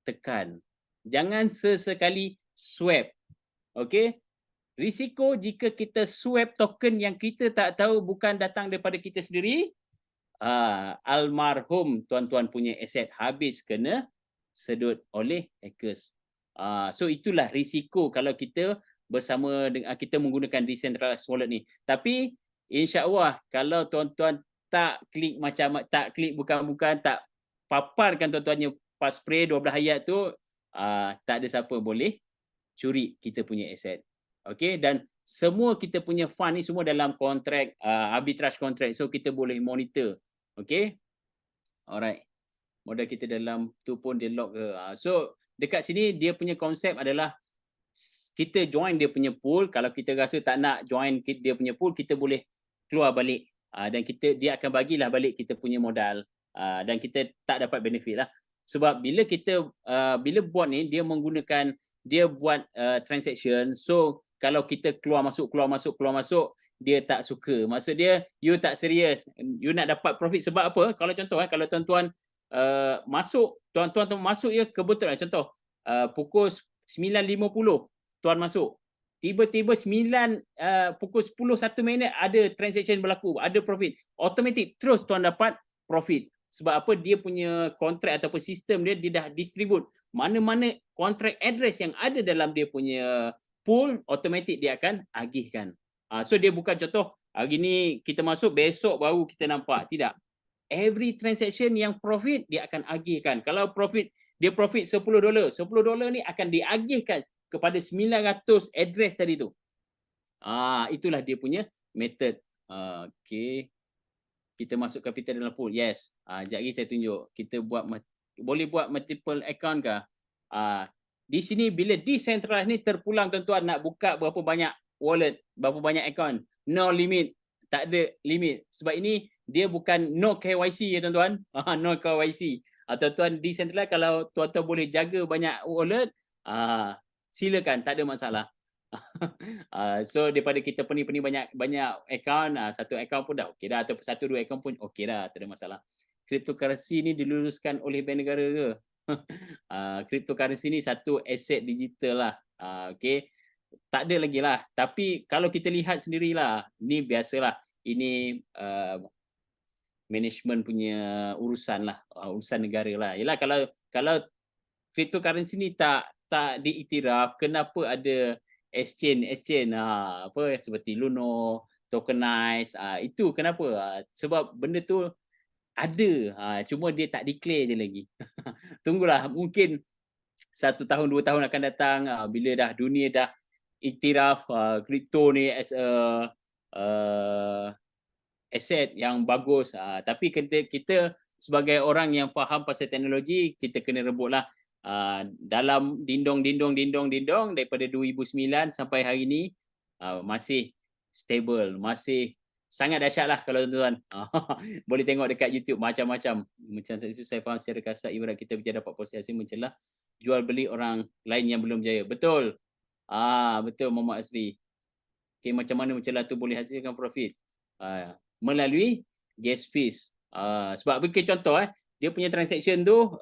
tekan. Jangan sesekali swap. Okey? Risiko jika kita swap token yang kita tak tahu bukan datang daripada kita sendiri, almarhum tuan-tuan punya aset habis kena sedut oleh hackers. So itulah risiko kalau kita bersama dengan kita menggunakan decentralized wallet ni. Tapi insya-Allah kalau tuan-tuan tak klik bukan-bukan, tak paparkan tuan-tuannya passphrase 12 ayat tu, tak ada siapa boleh curi kita punya aset. Okey, dan semua kita punya fund ni semua dalam kontrak, arbitrage kontrak. So kita boleh monitor. Okey. Alright. Modal kita dalam tu pun dia lock ke. So dekat sini dia punya konsep adalah kita join dia punya pool. Kalau kita rasa tak nak join dia punya pool, kita boleh keluar balik. Dan dia akan bagilah balik kita punya modal. Dan kita tak dapat benefit lah. Sebab bila bot ni dia buat transaction. So kalau kita keluar masuk, dia tak suka. Maksud dia, you tak serius. You nak dapat profit sebab apa? Kalau contoh, kalau tuan-tuan masuk, tuan-tuan masuk kebetulan. Contoh, pukul 9.50 tuan masuk. Tiba-tiba pukul 10.01 ada transaction berlaku, ada profit. Automatic terus tuan dapat profit. Sebab apa? Dia punya kontrak ataupun sistem dia dah distribute. Mana-mana kontrak address yang ada dalam dia punya pool, automatic dia akan agihkan. So dia bukan contoh, hari ni kita masuk, besok baru kita nampak. Tidak. Every transaction yang profit, dia akan agihkan. Kalau dia profit $10, $10 ni akan diagihkan kepada 900 address tadi tu. Itulah dia punya method. Okey. Kita masuk capital dalam pool. Yes. Sekejap lagi saya tunjuk. Kita boleh buat multiple account ke? Di sini bila decentralized ni terpulang tuan-tuan nak buka berapa banyak wallet, berapa banyak account. No limit. Tak ada limit. Sebab ini dia bukan no KYC tuan-tuan. No KYC. Tuan-tuan decentralized, kalau tuan-tuan boleh jaga banyak wallet, silakan, tak ada masalah. So daripada kita pening banyak account, satu account pun dah okey dah, atau 1-2 account pun okey dah, tak ada masalah. Cryptocurrency ni diluluskan oleh bank negara ke? Cryptocurrency ni satu aset digital lah. Okey. Tak ada lagi lah. Tapi kalau kita lihat sendirilah, ni biasalah. Ini management punya urusan lah, urusan negara lah. Yalah, kalau cryptocurrency ni tak diiktiraf, kenapa ada exchange apa seperti Luno, tokenize, itu kenapa? Sebab benda tu ada, cuma dia tak declare je lagi. Tunggulah, mungkin 1 tahun 2 tahun akan datang, bila dah dunia dah iktiraf kripto ni as a aset yang bagus. Tapi kita sebagai orang yang faham pasal teknologi, kita kena rebutlah dalam dindong daripada 2009 sampai hari ini masih stable, masih sangat dahsyat lah kalau tuan-tuan. Boleh tengok dekat YouTube macam-macam. Macam itu saya faham secara kasar ibarat kita berjaya dapat posisi mencelah jual beli orang lain yang belum berjaya. Betul. Betul Muhammad Asri. Okay, macam mana mencelah tu boleh hasilkan profit? Melalui gas fees. Sebab bagi contoh dia punya transaction tu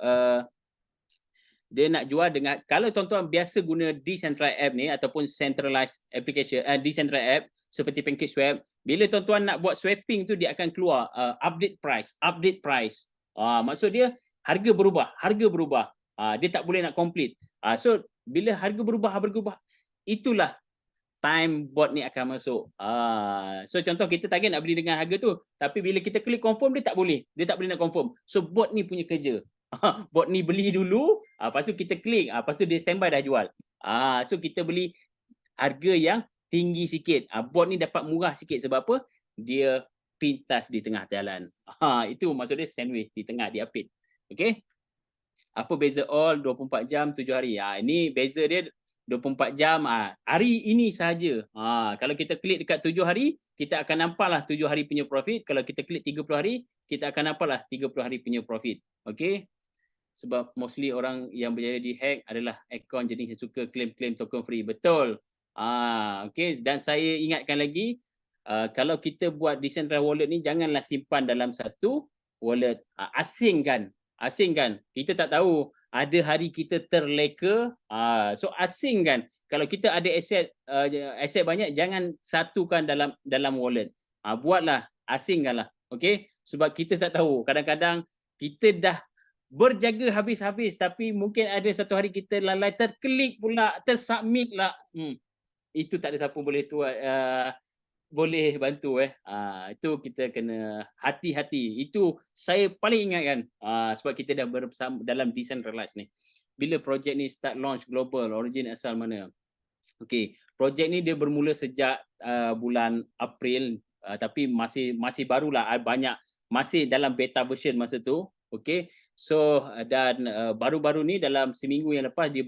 dia nak jual dengan, kalau tuan-tuan biasa guna decentralized app ni ataupun centralized application, decentralized app seperti PancakeSwap, bila tuan-tuan nak buat swapping tu dia akan keluar update price. Maksud dia harga berubah. Dia tak boleh nak complete. So bila harga berubah, itulah time bot ni akan masuk. So contoh kita target nak beli dengan harga tu, tapi bila kita klik confirm dia tak boleh nak confirm. So bot ni punya kerja. Bot ni beli dulu, lepas tu kita klik, lepas tu dia standby dah jual. So kita beli harga yang tinggi sikit. Bot ni dapat murah sikit sebab apa? Dia pintas di tengah jalan. Itu maksud dia sandwich di tengah, dia apit. Okey. Apa beza all 24 jam 7 hari? Ini beza dia 24 jam hari ini sahaja. Kalau kita klik dekat 7 hari, kita akan nampaklah 7 hari punya profit. Kalau kita klik 30 hari, kita akan nampaklah 30 hari punya profit. Okey. Sebab mostly orang yang berjaya di hack adalah akaun jenis yang suka claim token free. Betul. Okey, dan saya ingatkan lagi, kalau kita buat decentralized wallet ni janganlah simpan dalam satu wallet. Asingkan. Kita tak tahu ada hari kita terleka. So asingkan. Kalau kita ada aset banyak, jangan satukan dalam wallet. Buatlah, asingkanlah. Okey? Sebab kita tak tahu. Kadang-kadang kita dah berjaga habis-habis tapi mungkin ada satu hari kita lalai terklik pula, tersubmit lah. Itu tak ada siapa boleh boleh bantu. Itu kita kena hati-hati. Itu saya paling ingatkan sebab kita dah bersama dalam decentralized ni. Bila projek ni start launch global, origin asal mana? Okey, projek ni dia bermula sejak bulan April tapi masih barulah, banyak masih dalam beta version masa tu. Okey. So dan baru-baru ni dalam seminggu yang lepas dia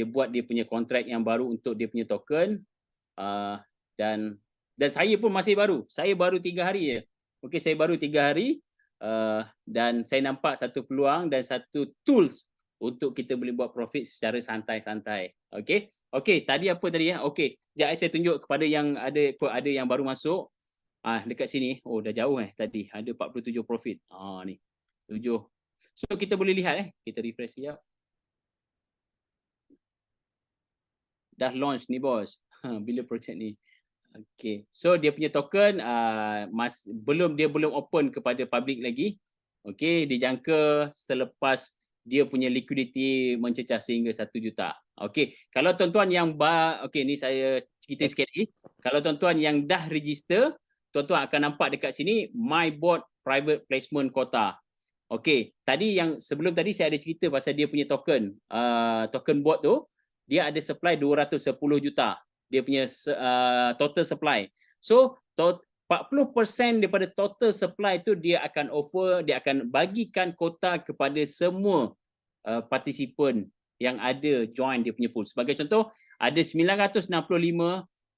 buat dia punya kontrak yang baru untuk dia punya token. Dan saya pun masih baru. Saya baru 3 hari je. Okey, saya baru 3 hari dan saya nampak satu peluang dan satu tools untuk kita boleh buat profit secara santai-santai. Okey. Okey, tadi apa tadi ya? Okey, jap saya tunjuk kepada yang ada yang baru masuk. Dekat sini. Oh, dah jauh tadi. Ada 47 profit. Ni. 7. So kita boleh lihat kita refresh sekejap. Dah launch ni bos. Bila projek ni. Okey. So dia punya token belum open kepada public lagi. Okey, dijangka selepas dia punya liquidity mencecah sehingga 1 juta. Okey, kalau tuan-tuan yang okey ni saya cerita sikit lagi. Kalau tuan-tuan yang dah register, tuan-tuan akan nampak dekat sini my bot private placement quota. Okey, tadi yang sebelum tadi saya ada cerita pasal dia punya token. Token bot tu dia ada supply 210 juta. Dia punya total supply. So 40% daripada total supply tu dia akan bagikan kota kepada semua participant yang ada join dia punya pool. Sebagai contoh, ada 965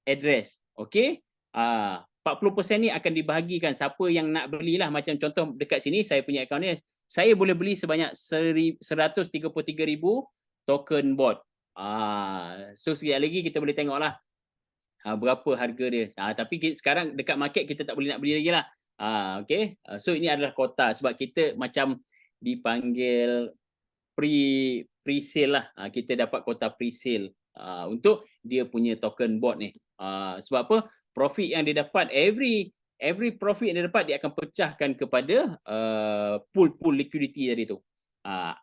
address. Okey? 40% ni akan dibahagikan siapa yang nak belilah. Macam contoh dekat sini saya punya akaun ni, saya boleh beli sebanyak 133,000 token bot. So sekejap lagi kita boleh tengoklah berapa harga dia. Tapi sekarang dekat market kita tak boleh nak beli lagi lah. Okay. So ini adalah kota sebab kita macam dipanggil pre-sale lah. Kita dapat kota pre-sale untuk dia punya token bot ni. Sebab apa? Profit yang dia dapat, every profit yang dia dapat dia akan pecahkan kepada pool liquidity tadi tu.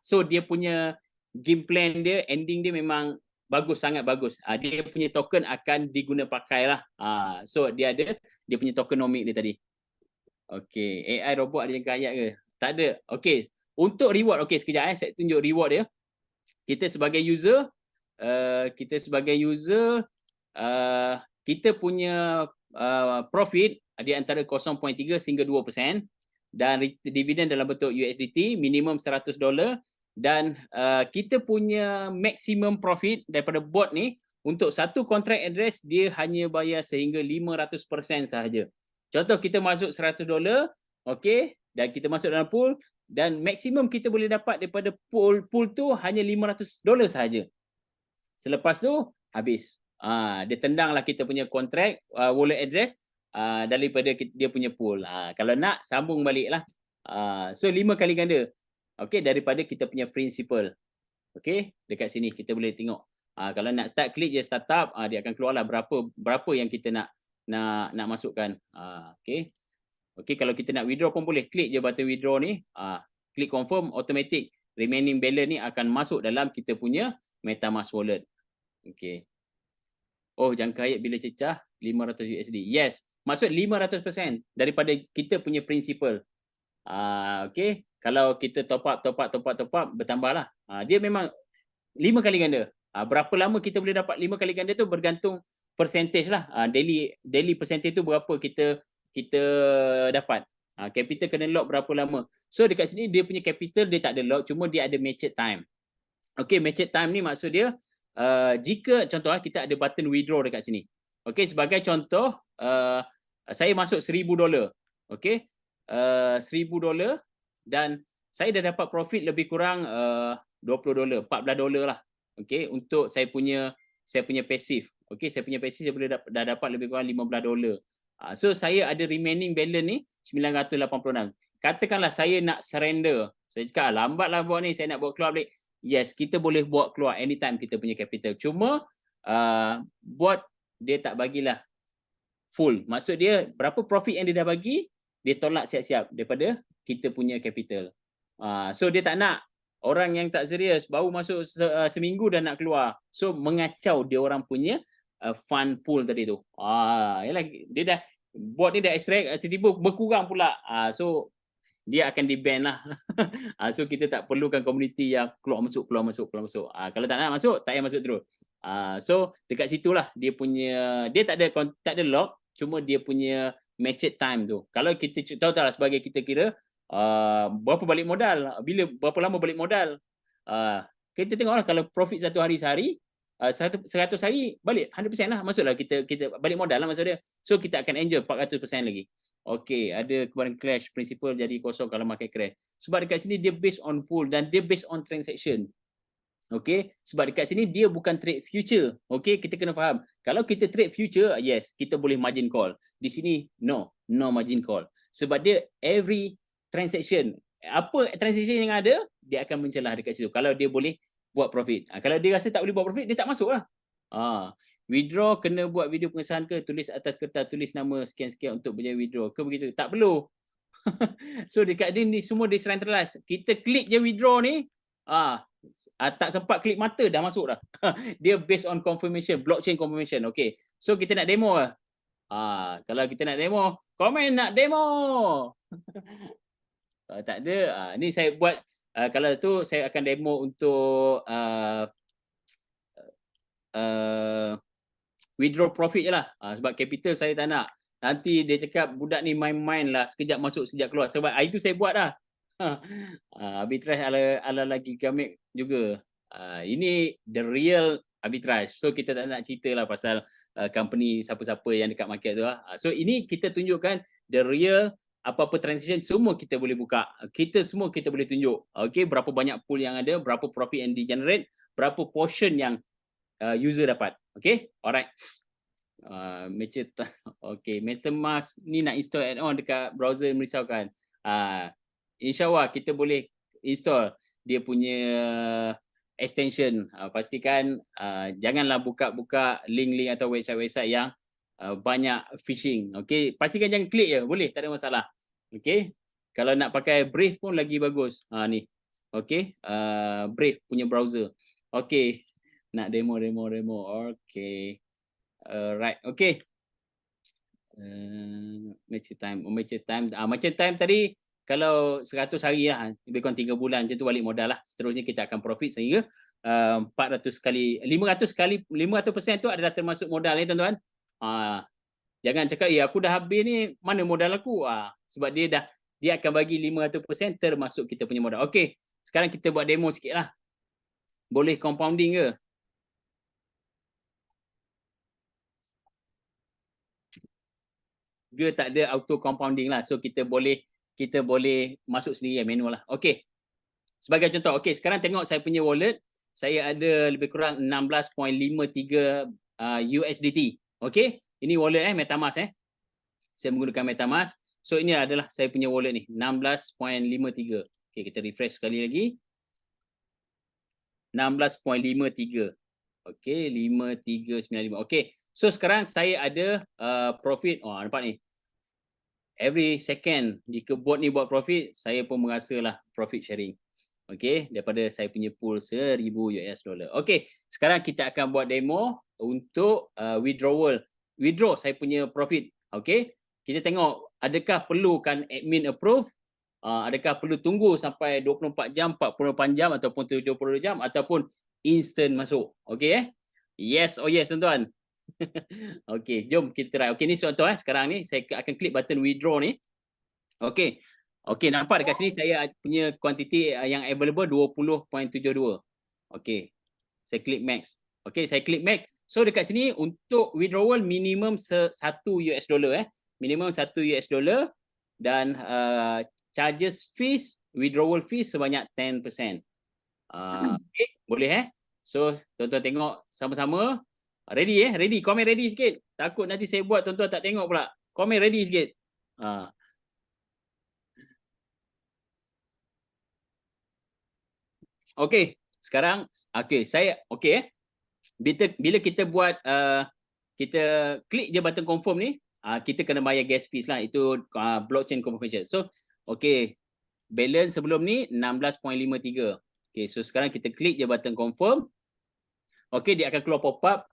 So dia punya game plan dia, ending dia memang bagus, sangat bagus. Dia punya token akan diguna pakai lah. So dia ada dia punya tokenomic dia tadi. Okay, AI robot ada jangka hayat ke? Tak ada. Okay, untuk reward, okay sekejap saya tunjuk reward dia. Kita sebagai user, kita punya profit di antara 0.3 hingga 2%, dan dividen dalam bentuk USDT minimum $100, dan kita punya maximum profit daripada bot ni untuk satu kontrak address dia hanya bayar sehingga 500% sahaja. Contoh kita masuk $100, okey, dan kita masuk dalam pool, dan maksimum kita boleh dapat daripada pool tu hanya $500 sahaja. Selepas tu habis. Dia tendanglah kita punya kontrak wallet address daripada dia punya pool. Kalau nak sambung baliklah. So 5 kali ganda. Okey, daripada kita punya principal. Okey, dekat sini kita boleh tengok. Kalau nak start, klik je startup, dia akan keluarlah berapa yang kita nak masukkan. Okey. Okey, kalau kita nak withdraw pun boleh, klik je button withdraw ni, klik confirm, automatic remaining balance ni akan masuk dalam kita punya MetaMask wallet. Okey. Oh, jangka hayat bila cecah $500 USD. Yes, maksud 500% daripada kita punya principal. Okey, kalau kita top up bertambahlah. Dia memang 5 kali ganda. Berapa lama kita boleh dapat 5 kali ganda tu bergantung percentage lah. Daily percentage tu berapa kita dapat. Capital kena lock berapa lama. So dekat sini dia punya capital dia tak ada lock, cuma dia ada matched time. Okey, matched time ni maksud dia jika contoh kita ada button withdraw dekat sini. Okey, sebagai contoh saya masuk $1,000. Okey. $1,000 dan saya dah dapat profit lebih kurang $20, $14 lah. Okey, untuk saya punya passive. Okey, saya punya passive saya boleh dah dapat lebih kurang $15. So saya ada remaining balance ni 986. Katakanlah saya nak surrender. Saya cakap lambatlah buat ni, saya nak buat keluar balik. Yes, kita boleh buat keluar anytime kita punya capital. Cuma buat dia tak bagilah full. Maksud dia berapa profit yang dia dah bagi, dia tolak siap-siap daripada kita punya capital. So dia tak nak orang yang tak serius baru masuk seminggu dah nak keluar. So mengacau dia orang punya fund pool tadi tu. Yalah, dia dah bot ni dah extract, tiba-tiba berkurang pula. So dia akan di-ban lah. So kita tak perlukan community yang keluar masuk. Kalau tak nak masuk, tak payah masuk terus. So dekat situlah dia punya, dia tak ada lock, cuma dia punya matched time tu. Kalau kita tahu lah sebagai kita kira berapa balik modal, berapa lama balik modal. Kita tengoklah kalau profit satu hari sehari, 100 hari balik 100% lah, masuklah kita balik modal lah maksud dia. So kita akan enjoy 400% lagi. Okey, ada kemarin clash principal jadi kosong kalau makan crash. Sebab dekat sini dia based on pool dan dia based on transaction. Okey, sebab dekat sini dia bukan trade future. Okey, kita kena faham. Kalau kita trade future, yes, kita boleh margin call. Di sini no margin call. Sebab dia every transaction, apa transaction yang ada, dia akan mencelah dekat situ. Kalau dia boleh buat profit. Kalau dia rasa tak boleh buat profit, dia tak masuk lah. Withdraw kena buat video pengesahan ke, tulis atas kertas, tulis nama sekian-sekian untuk berjaya withdraw ke begitu. Tak perlu. So dekat dia ni semua decentralized. Kita klik je withdraw ni, tak sempat klik mata dah masuk dah. Dia based on confirmation, blockchain confirmation. Okay. So kita nak demo lah. Kalau kita nak demo, komen nak demo. Kalau tak ada, ni saya buat, kalau tu saya akan demo untuk withdraw profit je lah. Sebab capital saya tak nak. Nanti dia cakap budak ni main-main lah, sekejap masuk sekejap keluar. Sebab hari tu saya buat dah. Arbitrage ala lagi gamik juga. Ini the real arbitrage. So kita tak nak cerita lah pasal company siapa-siapa yang dekat market tu lah. So ini kita tunjukkan the real, apa-apa transaction semua kita boleh buka. Semua kita boleh tunjuk. Okay, berapa banyak pool yang ada, berapa profit yang di-generate, berapa portion yang user dapat. Okay, alright. Okay, MetaMask ni nak install add-on dekat browser merisaukan. InsyaAllah kita boleh install dia punya extension. Pastikan janganlah buka-buka link-link atau website-website yang banyak phishing. Okay, pastikan jangan klik je, boleh, tak ada masalah. Okay, kalau nak pakai Brave pun lagi bagus. Ni, okay, Brave punya browser. Okay, nak demo. Okay, right, okay. Match time tadi kalau 100 hari lah, lebih kurang 3 bulan macam tu balik modal lah. Seterusnya kita akan profit sehingga 400 kali 500% tu adalah termasuk modal ni tuan-tuan. Jangan cakap, aku dah habis ni, mana modal aku? Sebab dia akan bagi 500% termasuk kita punya modal. Okey, sekarang kita buat demo sikit lah. Boleh compounding ke? Dia tak ada auto compounding lah. So kita boleh masuk sendiri manual lah. Okey. Sebagai contoh, okey, sekarang tengok saya punya wallet, saya ada lebih kurang 16.53 USDT. Okey. Ini wallet MetaMask Saya menggunakan MetaMask. So ini adalah saya punya wallet ni, 16.53. Okey, kita refresh sekali lagi. 16.53. Okey, 5395. Okey. So sekarang saya ada profit. Nampak ni. Every second jika bot ni buat profit, saya pun merasalah profit sharing. Okey, daripada saya punya pool $1000. Okey, sekarang kita akan buat demo untuk withdraw saya punya profit. Okey, kita tengok adakah perlukan admin approve, adakah perlu tunggu sampai 24 jam, 48 jam ataupun 70 jam ataupun instant masuk. Okey Yes, yes tuan-tuan. Okey, jom kita try. Okey, ni contoh sekarang ni saya akan klik button withdraw ni. Okey. Okey, nampak dekat sini saya punya quantity yang available 20.72. Okey. Saya klik max. Okey, saya klik max. So dekat sini untuk withdrawal minimum $1 Minimum $1 dan charges fees, withdrawal fees sebanyak 10%. Okey, boleh So tuan-tuan tengok sama-sama. Ready Ready. Komen ready sikit. Takut nanti saya buat tuan-tuan tak tengok pula. Komen ready sikit. Okey, sekarang saya bila kita buat kita klik je button confirm ni, kita kena bayar gas fees lah. Itu blockchain confirmation. So, okey. Balance sebelum ni 16.53. Okey, so sekarang kita klik je button confirm. Okey, dia akan keluar pop-up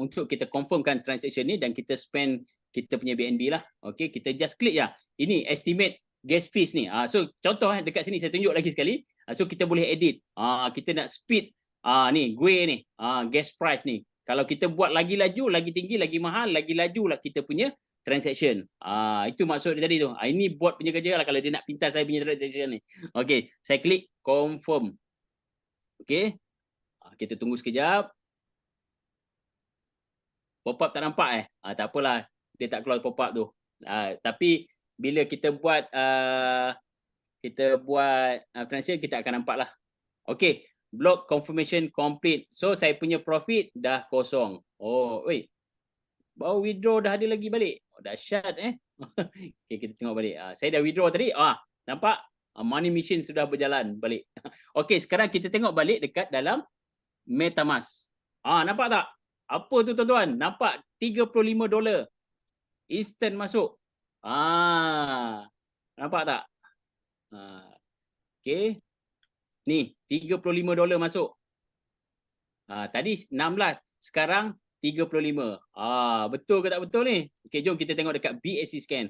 untuk kita confirmkan transaction ni dan kita spend kita punya BNB lah. Okey, kita just klik je. Ini estimate gas fees ni. So contoh dekat sini saya tunjuk lagi sekali. So kita boleh edit. Kita nak speed ni gue ni gas price ni. Kalau kita buat lagi laju, lagi tinggi, lagi mahal, lagi laju lah kita punya transaction. Itu maksud dia tadi tu. Ini bot punya kerja lah kalau dia nak pintas saya punya transaction ni. Okey, saya klik confirm. Okey. Kita tunggu sekejap. Pop-up tak nampak tak apalah. Dia tak keluar pop-up tu. Tapi bila kita buat transaction, kita akan nampak lah. Okey, block confirmation complete. So saya punya profit dah kosong. Baru withdraw dah ada lagi balik. Dahsyat Okey, kita tengok balik. Saya dah withdraw tadi. Nampak? Money machine sudah berjalan balik. Okey, sekarang kita tengok balik dekat dalam MetaMask. Nampak tak? Apa tu tuan-tuan? Nampak $35 instant masuk. Nampak tak? Okey. Ni $35 masuk. Tadi 16, sekarang 35. Betul ke tak betul ni? Okey, jom kita tengok dekat BSC scan.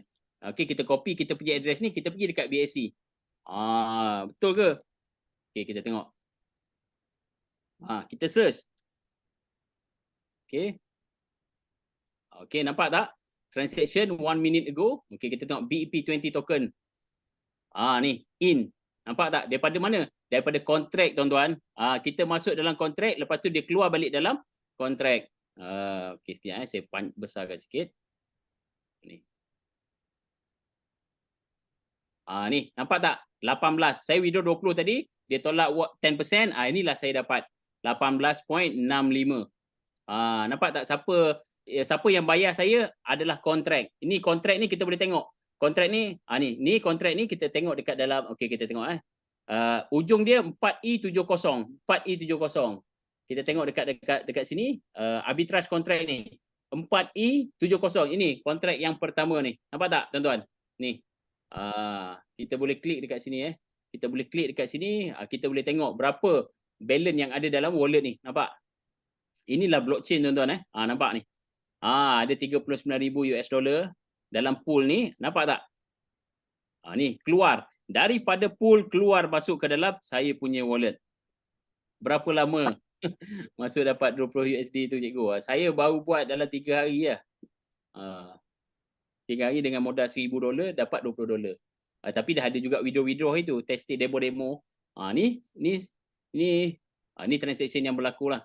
Okey, kita copy kita punya address ni, kita pergi dekat BSC. Betul ke? Okey, kita tengok. Kita search. Okey. Okey, nampak tak? Transaction 1 minute ago. Okey, kita tengok BEP20 token. Ni, in. Nampak tak? Daripada mana? Daripada kontrak, tuan-tuan. Kita masuk dalam kontrak, lepas tu dia keluar balik dalam kontrak. Okey, sekejap saya besarkan sikit. Ni. Ni, nampak tak? 18. Saya withdraw 20 tadi, dia tolak 10%. Inilah saya dapat 18.65. Nampak tak siapa yang bayar saya adalah kontrak. Ini kontrak ni kita boleh tengok. Kontrak ni ni kontrak ni kita tengok dekat dalam. Okey, kita tengok ujung dia 4E70. 4E70. Kita tengok dekat sini arbitrage kontrak ni. 4E70. Ini kontrak yang pertama ni. Nampak tak tuan-tuan? Ni. Kita boleh klik dekat sini Kita boleh klik dekat sini, kita boleh tengok berapa balance yang ada dalam wallet ni. Nampak? Inilah blockchain tuan-tuan nampak ni. Ada $39,000 dalam pool ni. Nampak tak? Ni keluar. Daripada pool keluar masuk ke dalam saya punya wallet. Berapa lama masuk dapat 20 USD tu cikgu? Saya baru buat dalam 3 hari lah. 3 hari dengan modal $1,000 dapat $20. Tapi dah ada juga withdraw itu, testing demo. Ni transaction yang berlaku lah.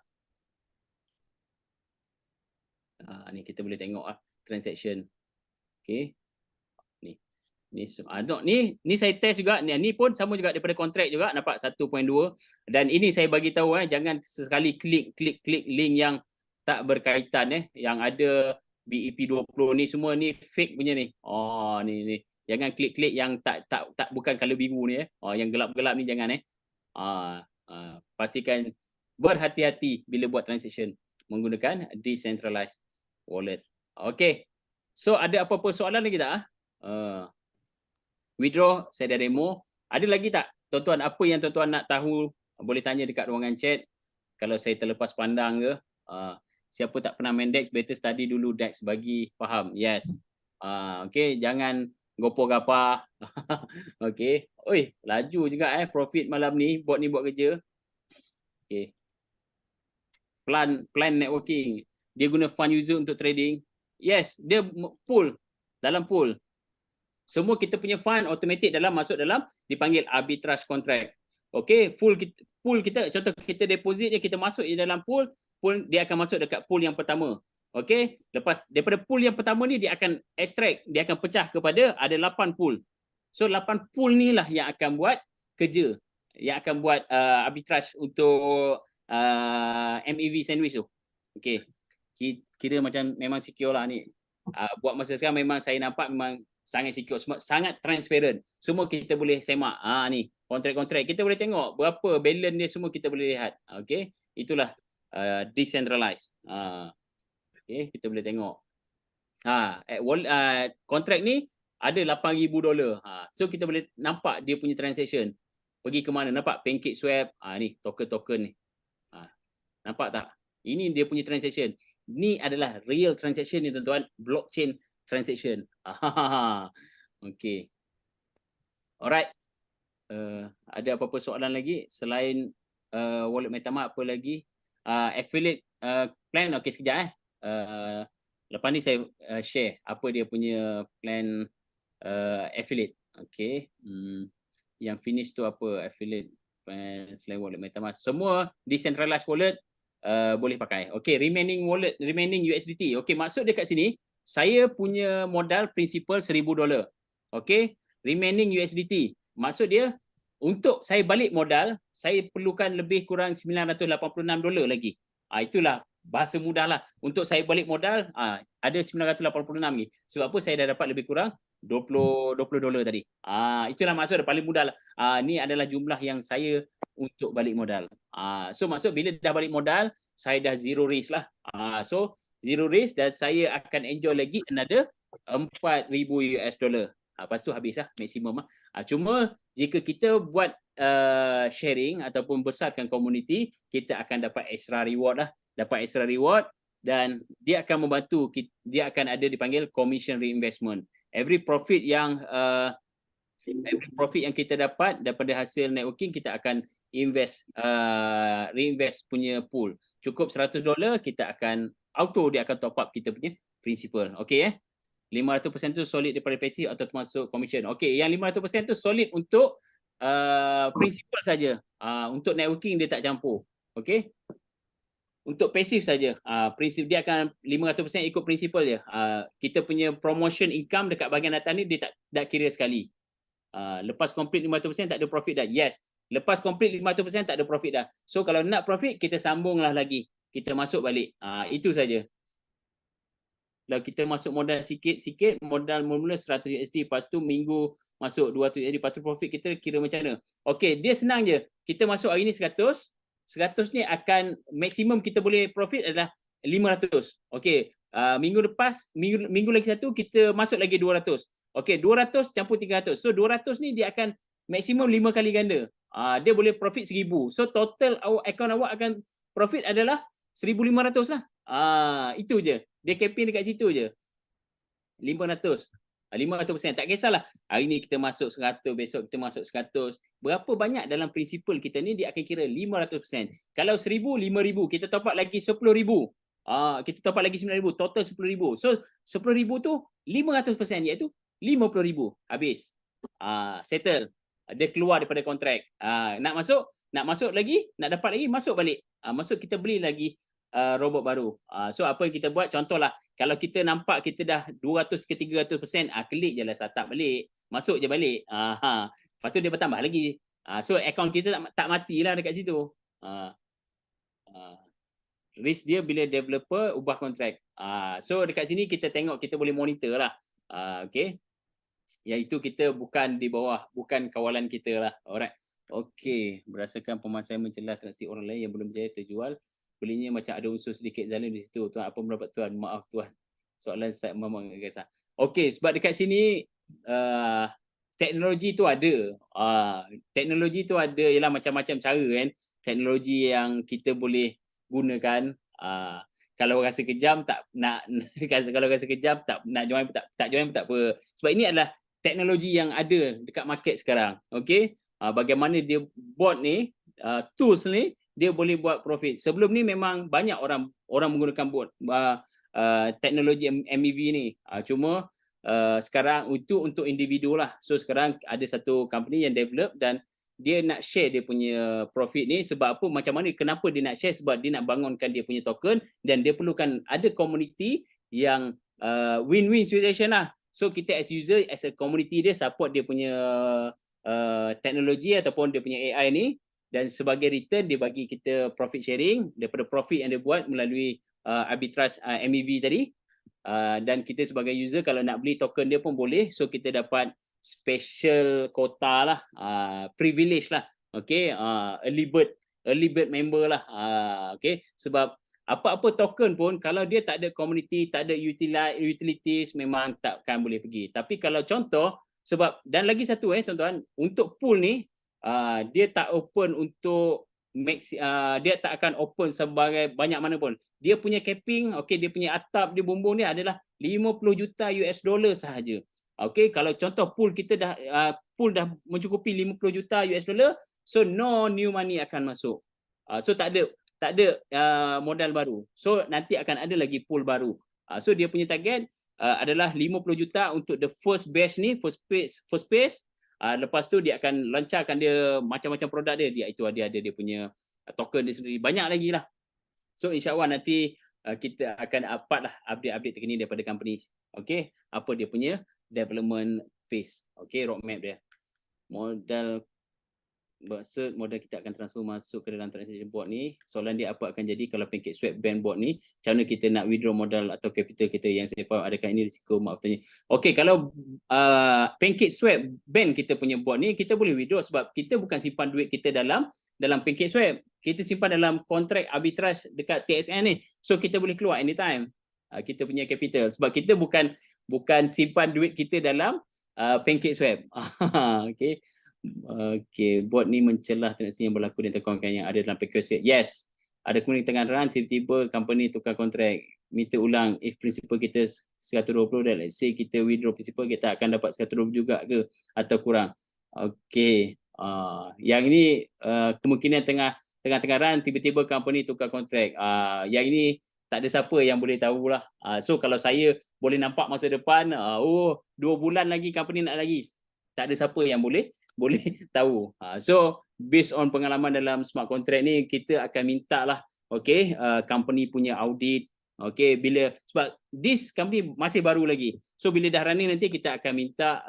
Ni kita boleh tengok transaction. Okey. Ni saya test juga. Ni pun sama juga daripada kontrak juga, nampak 1.2. Dan ini saya bagi tahu jangan sesekali klik link yang tak berkaitan yang ada BEP20 ni semua ni fake punya ni. Ni. Jangan klik yang tak bukan color biru ni yang gelap-gelap ni jangan pastikan berhati-hati bila buat transaction menggunakan decentralized wallet. Okey. So ada apa-apa soalan lagi tak? Withdraw saya dah demo. Ada lagi tak tuan-tuan, apa yang tuan-tuan nak tahu, boleh tanya dekat ruangan chat. Kalau saya terlepas pandang ke, siapa tak pernah main DEX, better study dulu DEX bagi faham. Yes. Okey, jangan gopoh gapah. Okey. Oi, laju juga profit malam ni buat kerja. Okey. Plan networking. Dia guna fund user untuk trading. Yes, dia pool. Dalam pool. Semua kita punya fund automatic masuk dalam dipanggil arbitrage contract. Okey, pool kita contoh kita deposit kita masuk di dalam pool dia akan masuk dekat pool yang pertama. Okey, lepas daripada pool yang pertama ni dia akan extract, dia akan pecah kepada ada 8 pool. So 8 pool ni lah yang akan buat kerja, yang akan buat arbitrage untuk MEV sandwich tu. Okey. Kira macam memang secure lah ni. Buat masa sekarang memang saya nampak memang sangat secure, sangat transparent. Semua kita boleh semak. Ni kontrak-kontrak kita boleh tengok berapa balance dia, semua kita boleh lihat. Okey, itulah decentralized. Okey, kita boleh tengok. Kontrak ni ada $8,000. So kita boleh nampak dia punya transaction. Pergi ke mana? Nampak PancakeSwap. Ni token ni. Nampak tak? Ini dia punya transaction. Ni adalah real transaction ni tuan-tuan, blockchain transaction. Okey. Alright. Ada apa-apa soalan lagi selain wallet MetaMask, apa lagi? Affiliate plan, okey sekejap lepas ni saya share apa dia punya plan affiliate. Okey. Yang finish tu apa? Affiliate plan selain wallet MetaMask. Semua decentralized wallet boleh pakai. Okey, remaining USDT. Okey, maksud dia kat sini saya punya modal principal $1,000. Okey, remaining USDT. Maksud dia untuk saya balik modal, saya perlukan lebih kurang $986 lagi. Itulah bahasa mudahlah. Untuk saya balik modal, ada $986 lagi. Sebab apa? Saya dah dapat lebih kurang $20 tadi. Itulah maksud paling mudah lah. Ni adalah jumlah yang saya untuk balik modal. So maksud bila dah balik modal, saya dah zero risk lah. So zero risk dan saya akan enjoy lagi another $4,000. Lepas tu habis lah maksimum. Cuma jika kita buat sharing ataupun besarkan community, kita akan dapat extra reward lah. Dapat extra reward dan dia akan membantu, dia akan ada dipanggil commission reinvestment. Every profit yang kita dapat daripada hasil networking, kita akan reinvest punya pool. Cukup $100, kita akan auto dia akan top up kita punya principal. Okey 500% tu solid daripada passive atau termasuk commission. Okey, yang 500% tu solid untuk principal saja. Untuk networking dia tak campur. Okey. Untuk passive saja. Prinsip dia akan 500% ikut principal je. Kita punya promotion income dekat bahagian atas ni dia tak kira sekali. Lepas complete 500% tak ada profit dah. Yes. Lepas complete 500% tak ada profit dah. So kalau nak profit, kita sambunglah lagi. Kita masuk balik. Itu saja. Kalau kita masuk modal sikit-sikit, modal mula-mula $100, lepas tu minggu masuk $200, lepas tu profit kita kira macam mana. Okey, dia senang je. Kita masuk hari ni 100 ni akan maksimum kita boleh profit adalah 500. Okey, minggu lepas, minggu lagi satu kita masuk lagi 200. Okey, 200 campur 300. So 200 ni dia akan maksimum 5 kali ganda. Dia boleh profit 1,000. So total account awak akan profit adalah 1,500 lah. Itu je. Dia campaign dekat situ je. 500%. Tak kisahlah. Hari ni kita masuk 100, besok kita masuk 100. Berapa banyak dalam prinsipal kita ni dia akan kira 500%. Kalau 1,000, 5,000. Kita top up lagi 10,000. Kita top up lagi 9,000, total 10,000. So 10,000 tu 500% iaitu 50,000 habis. Settle. Dia keluar daripada kontrak. Nak masuk lagi, nak dapat lagi, masuk balik. Masuk kita beli lagi robot baru. So apa yang kita buat, contohlah kalau kita nampak kita dah 200 ke 300%, klik je lah startup balik, masuk je balik. Lepas tu dia bertambah lagi. So akaun kita tak matilah dekat situ. Risk dia bila developer ubah kontrak. So dekat sini kita tengok, kita boleh monitor lah. Okay. Iaitu kita bukan di bawah, bukan kawalan kita lah. Alright. Okay. Berdasarkan pemasaran mencelah transaksi orang lain yang belum berjaya terjual, belinya macam ada unsur sedikit zalim di situ. Tuan, apa pendapat Tuan? Maaf Tuan. Soalan saya memang guys. Okay, sebab dekat sini teknologi tu ada. Teknologi tu ada ialah macam-macam cara kan. Teknologi yang kita boleh gunakan. Kalau rasa kejam tak nak kalau rasa kejam tak nak join pun tak join pun tak apa. Sebab ini adalah teknologi yang ada dekat market sekarang. Okey. Bagaimana dia bot ni, tools ni dia boleh buat profit. Sebelum ni memang banyak orang menggunakan bot teknologi MEV ni. Cuma sekarang untuk individu lah. So sekarang ada satu company yang develop dan dia nak share dia punya profit ni. Sebab apa, macam mana, kenapa dia nak share? Sebab dia nak bangunkan dia punya token dan dia perlukan ada community yang win-win situation lah. So kita as user, as a community dia support dia punya teknologi ataupun dia punya AI ni, dan sebagai return dia bagi kita profit sharing daripada profit yang dia buat melalui arbitrage MEV tadi. Dan kita sebagai user kalau nak beli token dia pun boleh. So kita dapat special quota lah, privilege lah. Okay, early bird member lah. Okay, sebab apa-apa token pun kalau dia tak ada community, tak ada utilities, memang takkan boleh pergi. Tapi kalau contoh, sebab dan lagi satu tuan-tuan, untuk pool ni dia tak open untuk dia tak akan open sebagai banyak mana pun. Dia punya capping, okay, dia punya atap, dia bumbung dia adalah 50 juta US dollar sahaja. Okay, kalau contoh pool kita dah mencukupi 50 juta US dollar, so no new money akan masuk. So tak ada modal baru. So nanti akan ada lagi pool baru. So dia punya target adalah 50 juta untuk the first batch ni, first phase. Lepas tu dia akan lancarkan dia macam-macam produk dia ada dia punya token dia sendiri, banyak lagi lah. So insyaAllah nanti kita akan dapat lah update terkini daripada company. Okay, apa dia punya development phase. Okay, roadmap dia. Modal maksud modal kita akan transfer masuk ke dalam transaction board ni. Soalan dia apa akan jadi kalau PancakeSwap ban board ni? Macam mana kita nak withdraw modal atau capital kita? Yang saya faham, adakah ini risiko? Maaf tanya. Okey, kalau PancakeSwap ban kita punya board ni, kita boleh withdraw sebab kita bukan simpan duit kita dalam PancakeSwap. Kita simpan dalam kontrak arbitrage dekat TXN ni. So kita boleh keluar anytime. Kita punya capital sebab kita bukan simpan duit kita dalam PancakeSwap. Okey. Okay, bot ni mencelah transaksi yang berlaku di akaun yang ada dalam PancakeSwap. Yes, ada kemudian tengah run, tiba-tiba company tukar kontrak, minta ulang. If principal kita 120 dan let's say kita withdraw principal, kita akan dapat 120 juga ke atau kurang? Okay, yang ini kemungkinan tengah run, tiba-tiba company tukar kontrak. Yang ini tak ada siapa yang boleh tahulah. So kalau saya boleh nampak masa depan, 2 bulan lagi company nak lagi, tak ada siapa yang boleh tahu. So based on pengalaman dalam smart contract ni, kita akan minta lah, okay, company punya audit. Okay, sebab this company masih baru lagi. So bila dah running nanti kita akan minta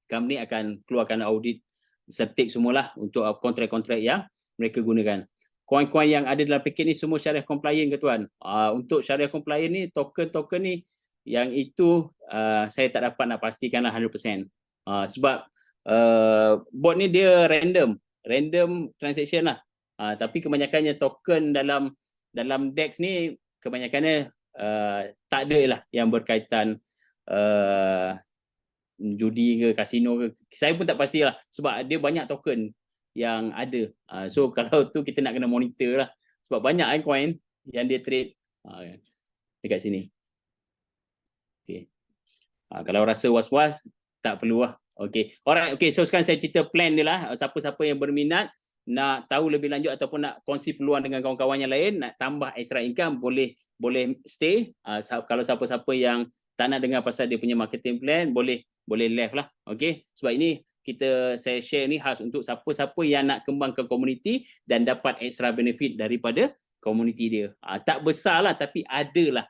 company akan keluarkan audit septic semualah untuk kontrak-kontrak yang mereka gunakan. Koin-koin yang ada dalam paket ni semua syariah compliant ke tuan? Untuk syariah compliant ni, token ni yang itu saya tak dapat nak pastikan lah 100%. Sebab bot ni dia random transaction lah. Tapi kebanyakannya token dalam DEX ni kebanyakannya tak ada lah yang berkaitan judi ke kasino ke. Saya pun tak pastilah sebab dia banyak token yang ada. So kalau tu kita nak kena monitor lah sebab banyak coin yang dia trade dekat sini. Okay. Kalau rasa was-was tak perlu lah. Okay, alright. Okay, so sekarang saya cerita plan dia lah. Siapa-siapa yang berminat nak tahu lebih lanjut ataupun nak kongsi peluang dengan kawan-kawan yang lain, nak tambah extra income, boleh stay. Kalau siapa-siapa yang tak nak dengar pasal dia punya marketing plan, boleh left lah. Okey, sebab ini saya share ni khas untuk siapa-siapa yang nak kembang ke community dan dapat extra benefit daripada community dia. Tak besar lah tapi ada lah.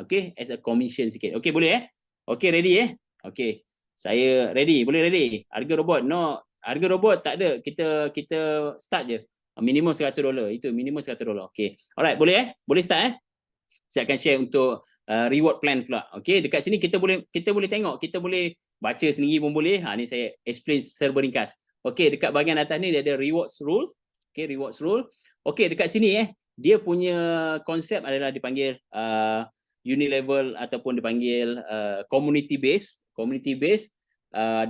Okey, as a commission sikit. Okey, boleh Okey, ready Okey. Saya ready. Boleh ready? Harga robot harga robot tak ada. Kita start je. Minimum $100. Itu minimum $100. Okey. Alright, boleh Boleh start Saya akan share untuk reward plan pula. Okey, dekat sini kita boleh tengok, kita boleh baca sendiri pun boleh. Ni saya explain serba ringkas. Okey, dekat bahagian atas ni dia ada rewards rule. Okey, rewards rule. Okey, dekat sini dia punya konsep adalah dipanggil unilevel ataupun dipanggil community based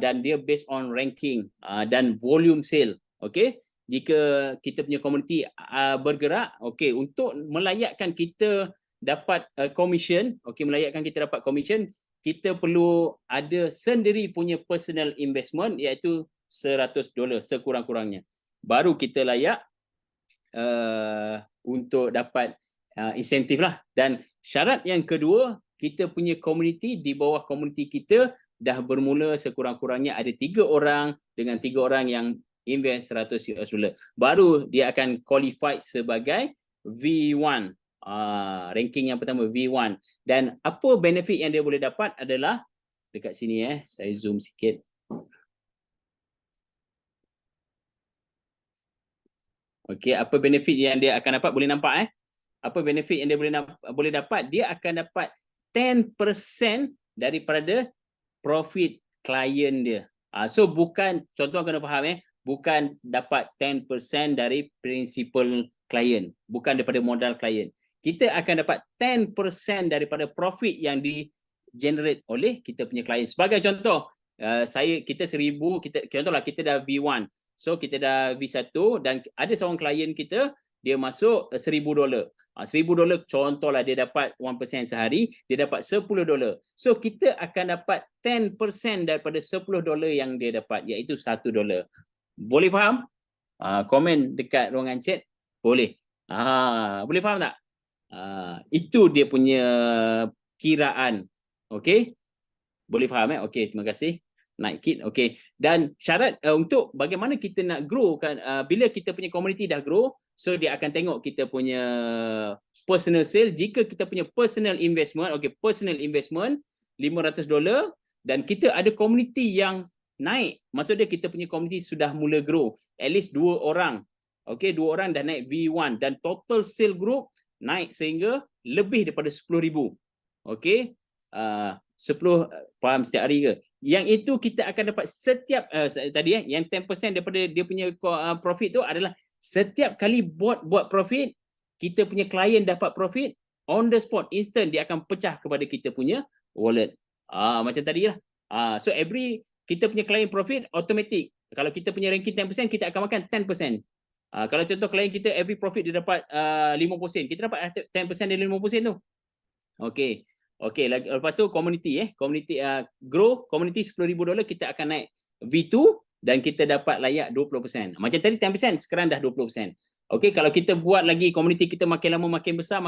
dan dia based on ranking dan volume sale. Okey, jika kita punya community bergerak, okey, untuk melayakkan kita dapat commission, kita perlu ada sendiri punya personal investment iaitu $100 sekurang-kurangnya. Baru kita layak untuk dapat insentif lah. Dan syarat yang kedua, kita punya community, di bawah community kita dah bermula sekurang-kurangnya ada 3 orang dengan 3 orang yang invest $100. Baru dia akan qualified sebagai V1. Ranking yang pertama V1. Dan apa benefit yang dia boleh dapat adalah dekat sini saya zoom sikit. Okey, apa benefit yang dia akan dapat, boleh nampak apa benefit yang dia boleh dapat? Dia akan dapat 10% daripada profit klien dia. So bukan, contoh kena faham bukan dapat 10% dari principal klien, bukan daripada modal klien. Kita akan dapat 10% daripada profit yang di-generate oleh kita punya klien. Sebagai contoh, kita 1,000, contohlah kita dah V1. So kita dah V1 dan ada seorang klien kita, dia masuk $1,000. $1,000 contohlah dia dapat 1% sehari, dia dapat $10. So kita akan dapat 10% daripada $10 yang dia dapat, iaitu $1. Boleh faham? Komen dekat ruangan chat. Boleh. Boleh faham tak? Itu dia punya kiraan. Okey? Boleh faham Okey, terima kasih. Naik kit. Okey. Dan syarat untuk bagaimana kita nak grow kan, bila kita punya community dah grow, so dia akan tengok kita punya personal sale. Jika kita punya personal investment, personal investment $500 dan kita ada community yang naik, maksudnya kita punya community sudah mula grow. At least 2 orang. Okey, 2 orang dah naik V1 dan total sale group naik sehingga lebih daripada 10,000. Okey. 10 faham setiap hari ke? Yang itu kita akan dapat setiap yang 10% daripada dia punya profit tu adalah setiap kali buat profit, kita punya klien dapat profit on the spot, instant dia akan pecah kepada kita punya wallet. Macam tadi lah. So every kita punya klien profit automatic. Kalau kita punya ranking 10%, kita akan makan 10%. Kalau contoh klien kita every profit dia dapat 5%, kita dapat 10% dari 5% tu. Okey. Okey, lepas tu community grow community $10,000, kita akan naik V2 dan kita dapat layak 20%. Macam tadi 10%, sekarang dah 20%. Okey, kalau kita buat lagi community kita makin lama makin besar,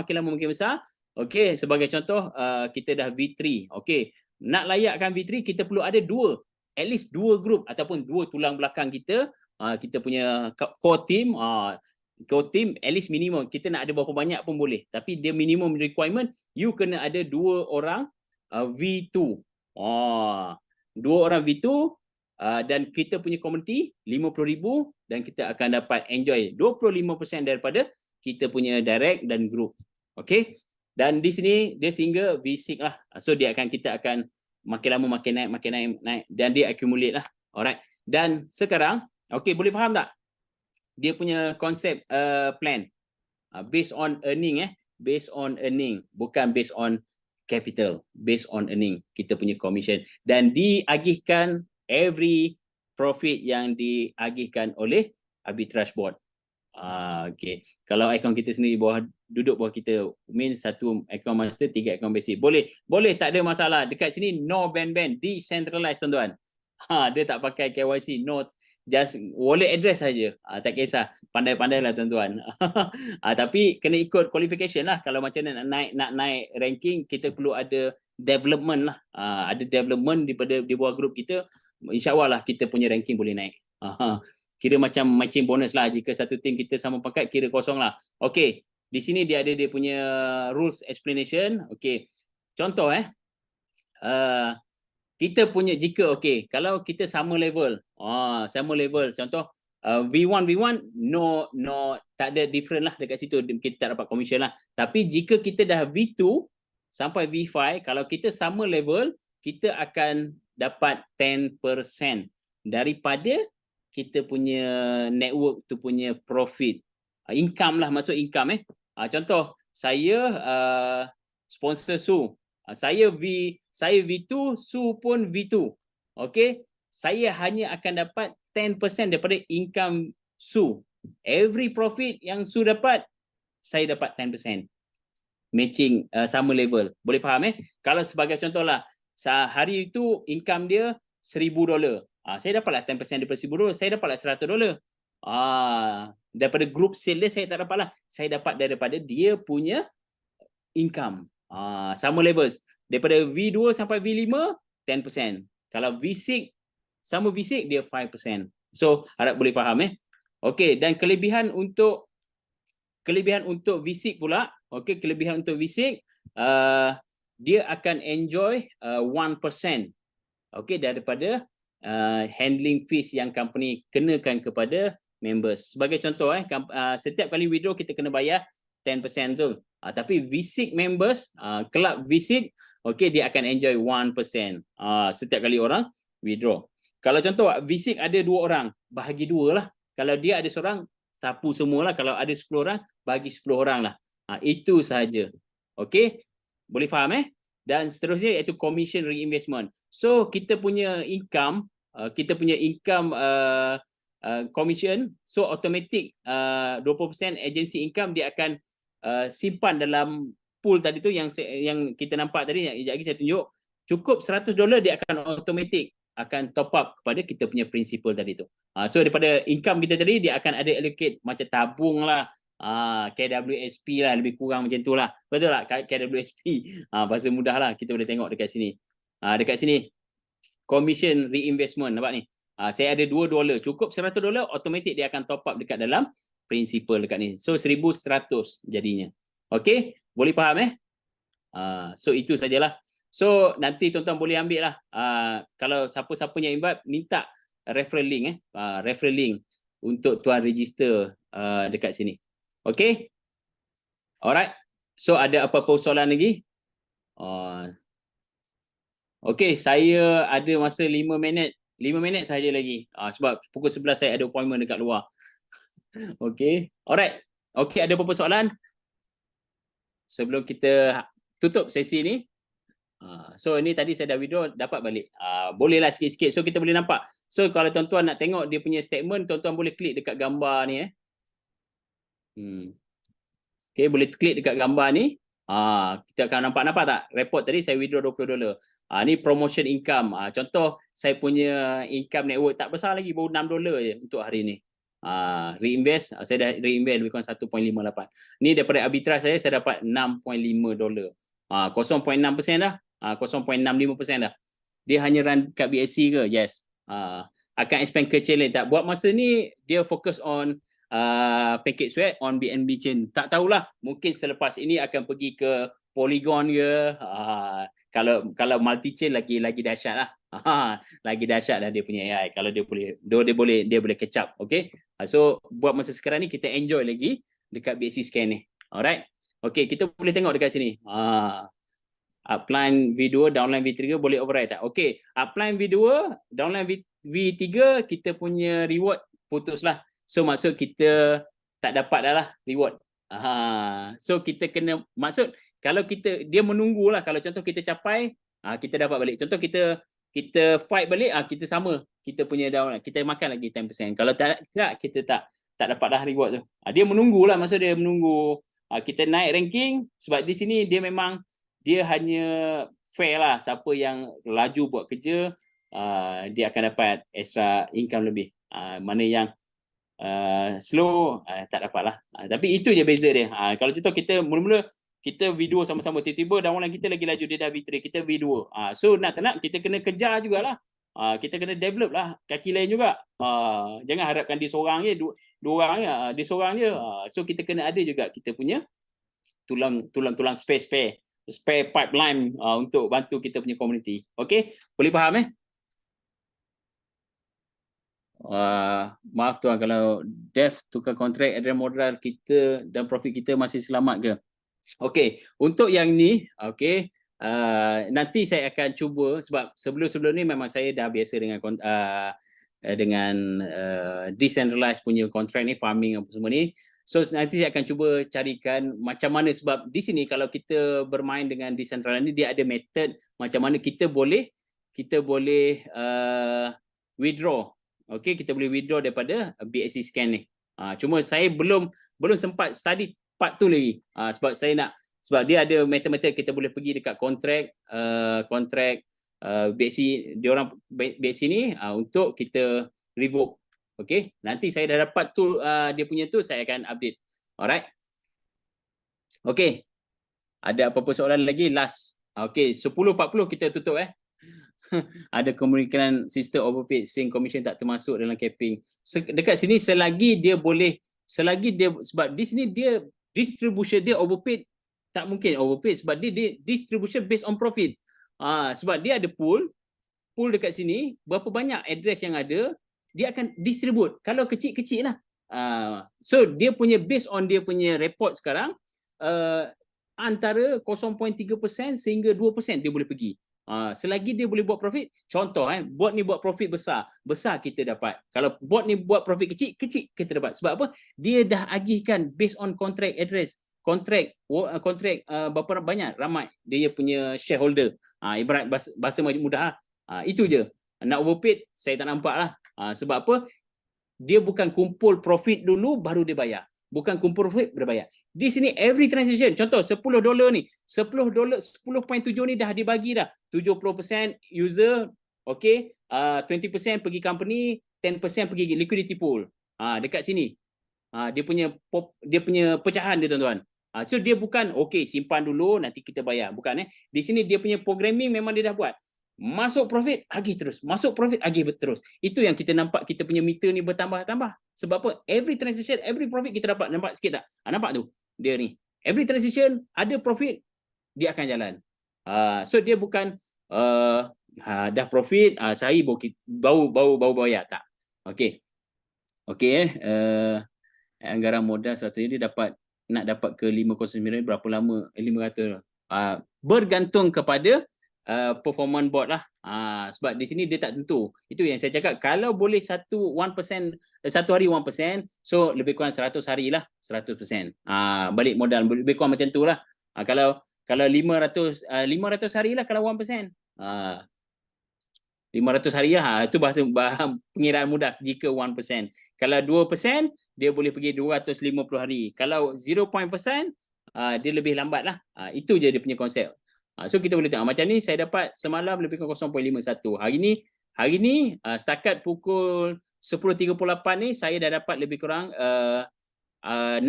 okey, sebagai contoh kita dah V3. Okey, nak layakkan V3 kita perlu ada at least 2 group ataupun 2 tulang belakang kita. Kita punya core team, at least minimum, kita nak ada berapa banyak pun boleh, tapi dia minimum requirement you kena ada 2 orang V2. 2 orang V2 dan kita punya community 50,000 dan kita akan dapat enjoy 25% daripada kita punya direct dan group. Okey, dan di sini dia sehingga V6 lah. So kita akan makin lama makin naik dan dia accumulate lah. Alright, dan sekarang okey, boleh faham tak dia punya konsep plan? Based on earning based on earning, bukan based on capital, based on earning, kita punya commission, dan diagihkan every profit yang diagihkan oleh arbitrage board. Okey, kalau akaun kita sendiri duduk bawah kita, mean 1 akaun master, 3 akaun basic, boleh tak ada masalah. Dekat sini no ban, decentralized tuan-tuan. Dia tak pakai KYC, no just wallet address saja. Tak kisah, pandai-pandailah tuan-tuan. Tapi kena ikut qualification lah. Kalau macam nak naik ranking, kita perlu ada development lah. Ada development di bawah grup kita, insya-Allah lah kita punya ranking boleh naik. Kira macam matching bonus lah. Jika satu tim kita sama pangkat, kira kosong lah. Okey, di sini dia ada dia punya rules explanation. Okey, contoh kita punya jika kalau kita sama level, contoh V1 no tak ada different lah dekat situ, kita tak dapat commission lah. Tapi jika kita dah V2 sampai V5, kalau kita sama level, kita akan dapat 10% daripada kita punya network tu punya profit, income lah, maksud income contoh saya sponsor Su, saya V2, Su pun V2. Okey, saya hanya akan dapat 10% daripada income Su. Every profit yang Su dapat, saya dapat 10%. Matching sama level. Boleh faham Kalau sebagai contoh lah, hari itu income dia $1,000. Saya dapatlah 10% daripada $1,000, saya dapatlah $100. Daripada group sale dia saya tak dapatlah. Saya dapat daripada dia punya income. Sama levels. Daripada V2 sampai V5, 10%. Kalau V6, sama V6, dia 5%. So, harap boleh faham Okey, dan kelebihan untuk V6 pula, kelebihan untuk V6, dia akan enjoy 1%. Daripada handling fees yang company kenakan kepada members. Sebagai contoh setiap kali withdraw kita kena bayar 10% tu. Tapi V6 members, kelab V6, dia akan enjoy 1% setiap kali orang withdraw. Kalau contoh V6 ada 2 orang, bahagi 2 lah. Kalau dia ada seorang, tapu semualah. Kalau ada 10 orang, bagi 10 orang lah. Itu sahaja. Okey, boleh faham Dan seterusnya iaitu commission reinvestment. So kita punya income, commission, so automatic 20% agency income dia akan simpan dalam pool tadi tu yang kita nampak tadi, yang sekejap lagi saya tunjuk. Cukup $100 dia akan automatic akan top up kepada kita punya principal tadi tu. So daripada income kita tadi, dia akan ada allocate macam tabung lah, KWSP lah, lebih kurang macam tu lah. Betul tak KWSP? Bahasa mudah lah, kita boleh tengok dekat sini. Dekat sini commission reinvestment, nampak ni. Saya ada $2, cukup $100, automatic dia akan top up dekat dalam principal dekat ni. So 1,100 jadinya. Okey, boleh faham so itu sajalah. So nanti tuan-tuan boleh ambil lah, kalau siapa-siapa yang invite, minta referral link referral link untuk tuan register dekat sini. Okey, alright. So ada apa-apa soalan lagi? Okey, saya ada masa 5 minit sahaja lagi, sebab pukul 11 saya ada appointment dekat luar. Okey, alright. Okey, ada apa-apa soalan sebelum kita tutup sesi ni? So ini tadi saya dah withdraw, dapat balik. Bolehlah sikit-sikit, so kita boleh nampak. So kalau tuan-tuan nak tengok dia punya statement, tuan-tuan boleh klik dekat gambar ni Okay, boleh klik dekat gambar ni. Kita akan nampak tak report tadi saya withdraw $20. Ni promotion income. Contoh saya punya income network tak besar lagi, baru $6 je untuk hari ni. Reinvest, saya dah reinvest lebih kurang 1.58. Ni daripada arbitrage saya dapat $6.5. 0.6% dah. 0.65% dah. Dia hanya run kat BSC ke? Yes. Akan expand ke chain lain tak? Buat masa ni dia fokus on package swap on BNB chain. Tak tahulah, mungkin selepas ini akan pergi ke Polygon ke. Kalau multi chain lagi dahsyat lah. Lagi dahsyat dah dia punya AI. Kalau dia boleh catch up. Okay. So buat masa sekarang ni kita enjoy lagi dekat BSC scan ni. Alright. Okay, kita boleh tengok dekat sini. Upline V2, downline V3 boleh override tak? Okay, upline V2, downline V3, kita punya reward putuslah. So maksud kita tak dapat dah lah reward. So kita kena, maksud kalau dia menunggulah, kalau contoh kita capai, kita dapat balik. Contoh kita fight balik, kita sama, kita punya down, kita makan lagi 10%. Kalau tak, kita tak dapat dah reward tu. Dia menunggulah, maksud dia menunggu kita naik ranking, sebab di sini dia memang dia hanya fair lah, siapa yang laju buat kerja dia akan dapat extra income lebih. Mana yang slow tak dapat lah. Tapi itu je beza dia. Kalau contoh kita mula-mula kita video sama-sama, tiba-tiba download kita lagi laju, dia dah V3, kita V2. So nak tak nak kita kena kejar jugalah. Kita kena develop lah kaki lain juga. Jangan harapkan dia seorang je, dua orang je, dia seorang je. So kita kena ada juga kita punya tulang spare pipeline untuk bantu kita punya community. Okey, boleh faham maaf tuan, kalau dev tukar kontrak ada modal kita dan profit kita masih selamat ke? Okey, untuk yang ni, okey, nanti saya akan cuba, sebab sebelum ni memang saya dah biasa dengan decentralized punya kontrak ni, farming apa semua ni. So nanti saya akan cuba carikan macam mana, sebab di sini kalau kita bermain dengan decentralized ni, dia ada method macam mana kita boleh withdraw. Okey, kita boleh withdraw daripada BSC scan ni. Cuma saya belum sempat study part tu lagi. Sebab dia ada method kita boleh pergi dekat kontrak BSC, dia orang BSC ni untuk kita revoke. Okey, nanti saya dah dapat tu dia punya tu, saya akan update. Alright. Okey. Ada apa-apa soalan lagi? Last. Okey, 10.40 kita tutup Ada kemungkinan sistem overpaid sync commission tak termasuk dalam capping. Dekat sini selagi dia, sebab di sini dia distribution dia overpaid, tak mungkin overpaid sebab dia distribution based on profit. Sebab dia ada pool dekat sini, berapa banyak address yang ada, dia akan distribute. Kalau kecil-kecil lah. So dia punya based on dia punya report sekarang, antara 0.3% sehingga 2% dia boleh pergi. Selagi dia boleh buat profit, contoh bot ni buat profit besar kita dapat. Kalau bot ni buat profit kecil kita dapat. Sebab apa? Dia dah agihkan based on contract address, kontrak berapa banyak, ramai dia punya shareholder. Ibarat bahasa mudah itu je. Nak overpaid saya tak nampak lah. Sebab apa? Dia bukan kumpul profit dulu baru dia bayar. Bukan kumpul profit berbayar. Di sini every transaction, contoh $10 ni, $10.7 ni dah dibagi dah. 70% user, okey, 20% pergi company, 10% pergi liquidity pool. Dekat sini. Dia punya pecahan dia, tuan-tuan. So dia bukan okey simpan dulu nanti kita bayar, bukan Di sini dia punya programming memang dia dah buat. Masuk profit, agih terus. Masuk profit, agih terus. Itu yang kita nampak, kita punya meter ni bertambah-tambah. Sebab apa? Every transaction, every profit kita dapat. Nampak sikit tak? Nampak tu? Dia ni. Every transaction, ada profit, dia akan jalan. So dia bukan dah profit, sehari bau bayar. Tak. Okey. Okey anggaran modal 100 ni nak dapat ke 509 berapa lama? 500. Bergantung kepada performance bot lah. Sebab di sini dia tak tentu. Itu yang saya cakap, kalau boleh 1% satu hari 1%, so lebih kurang 100 hari lah 100%. Balik modal lebih kurang macam tu lah. Kalau 500 hari lah kalau 1%. 500 hari lah. Itu bahasa pengiraan mudah jika 1%. Kalau 2%, dia boleh pergi 250 hari. Kalau 0.%, dia lebih lambat lah. Itu je dia punya konsep. So kita boleh tengok macam ni, saya dapat semalam lebih kurang 0.51. Hari ni setakat pukul 10.38 ni saya dah dapat lebih kurang 6.5.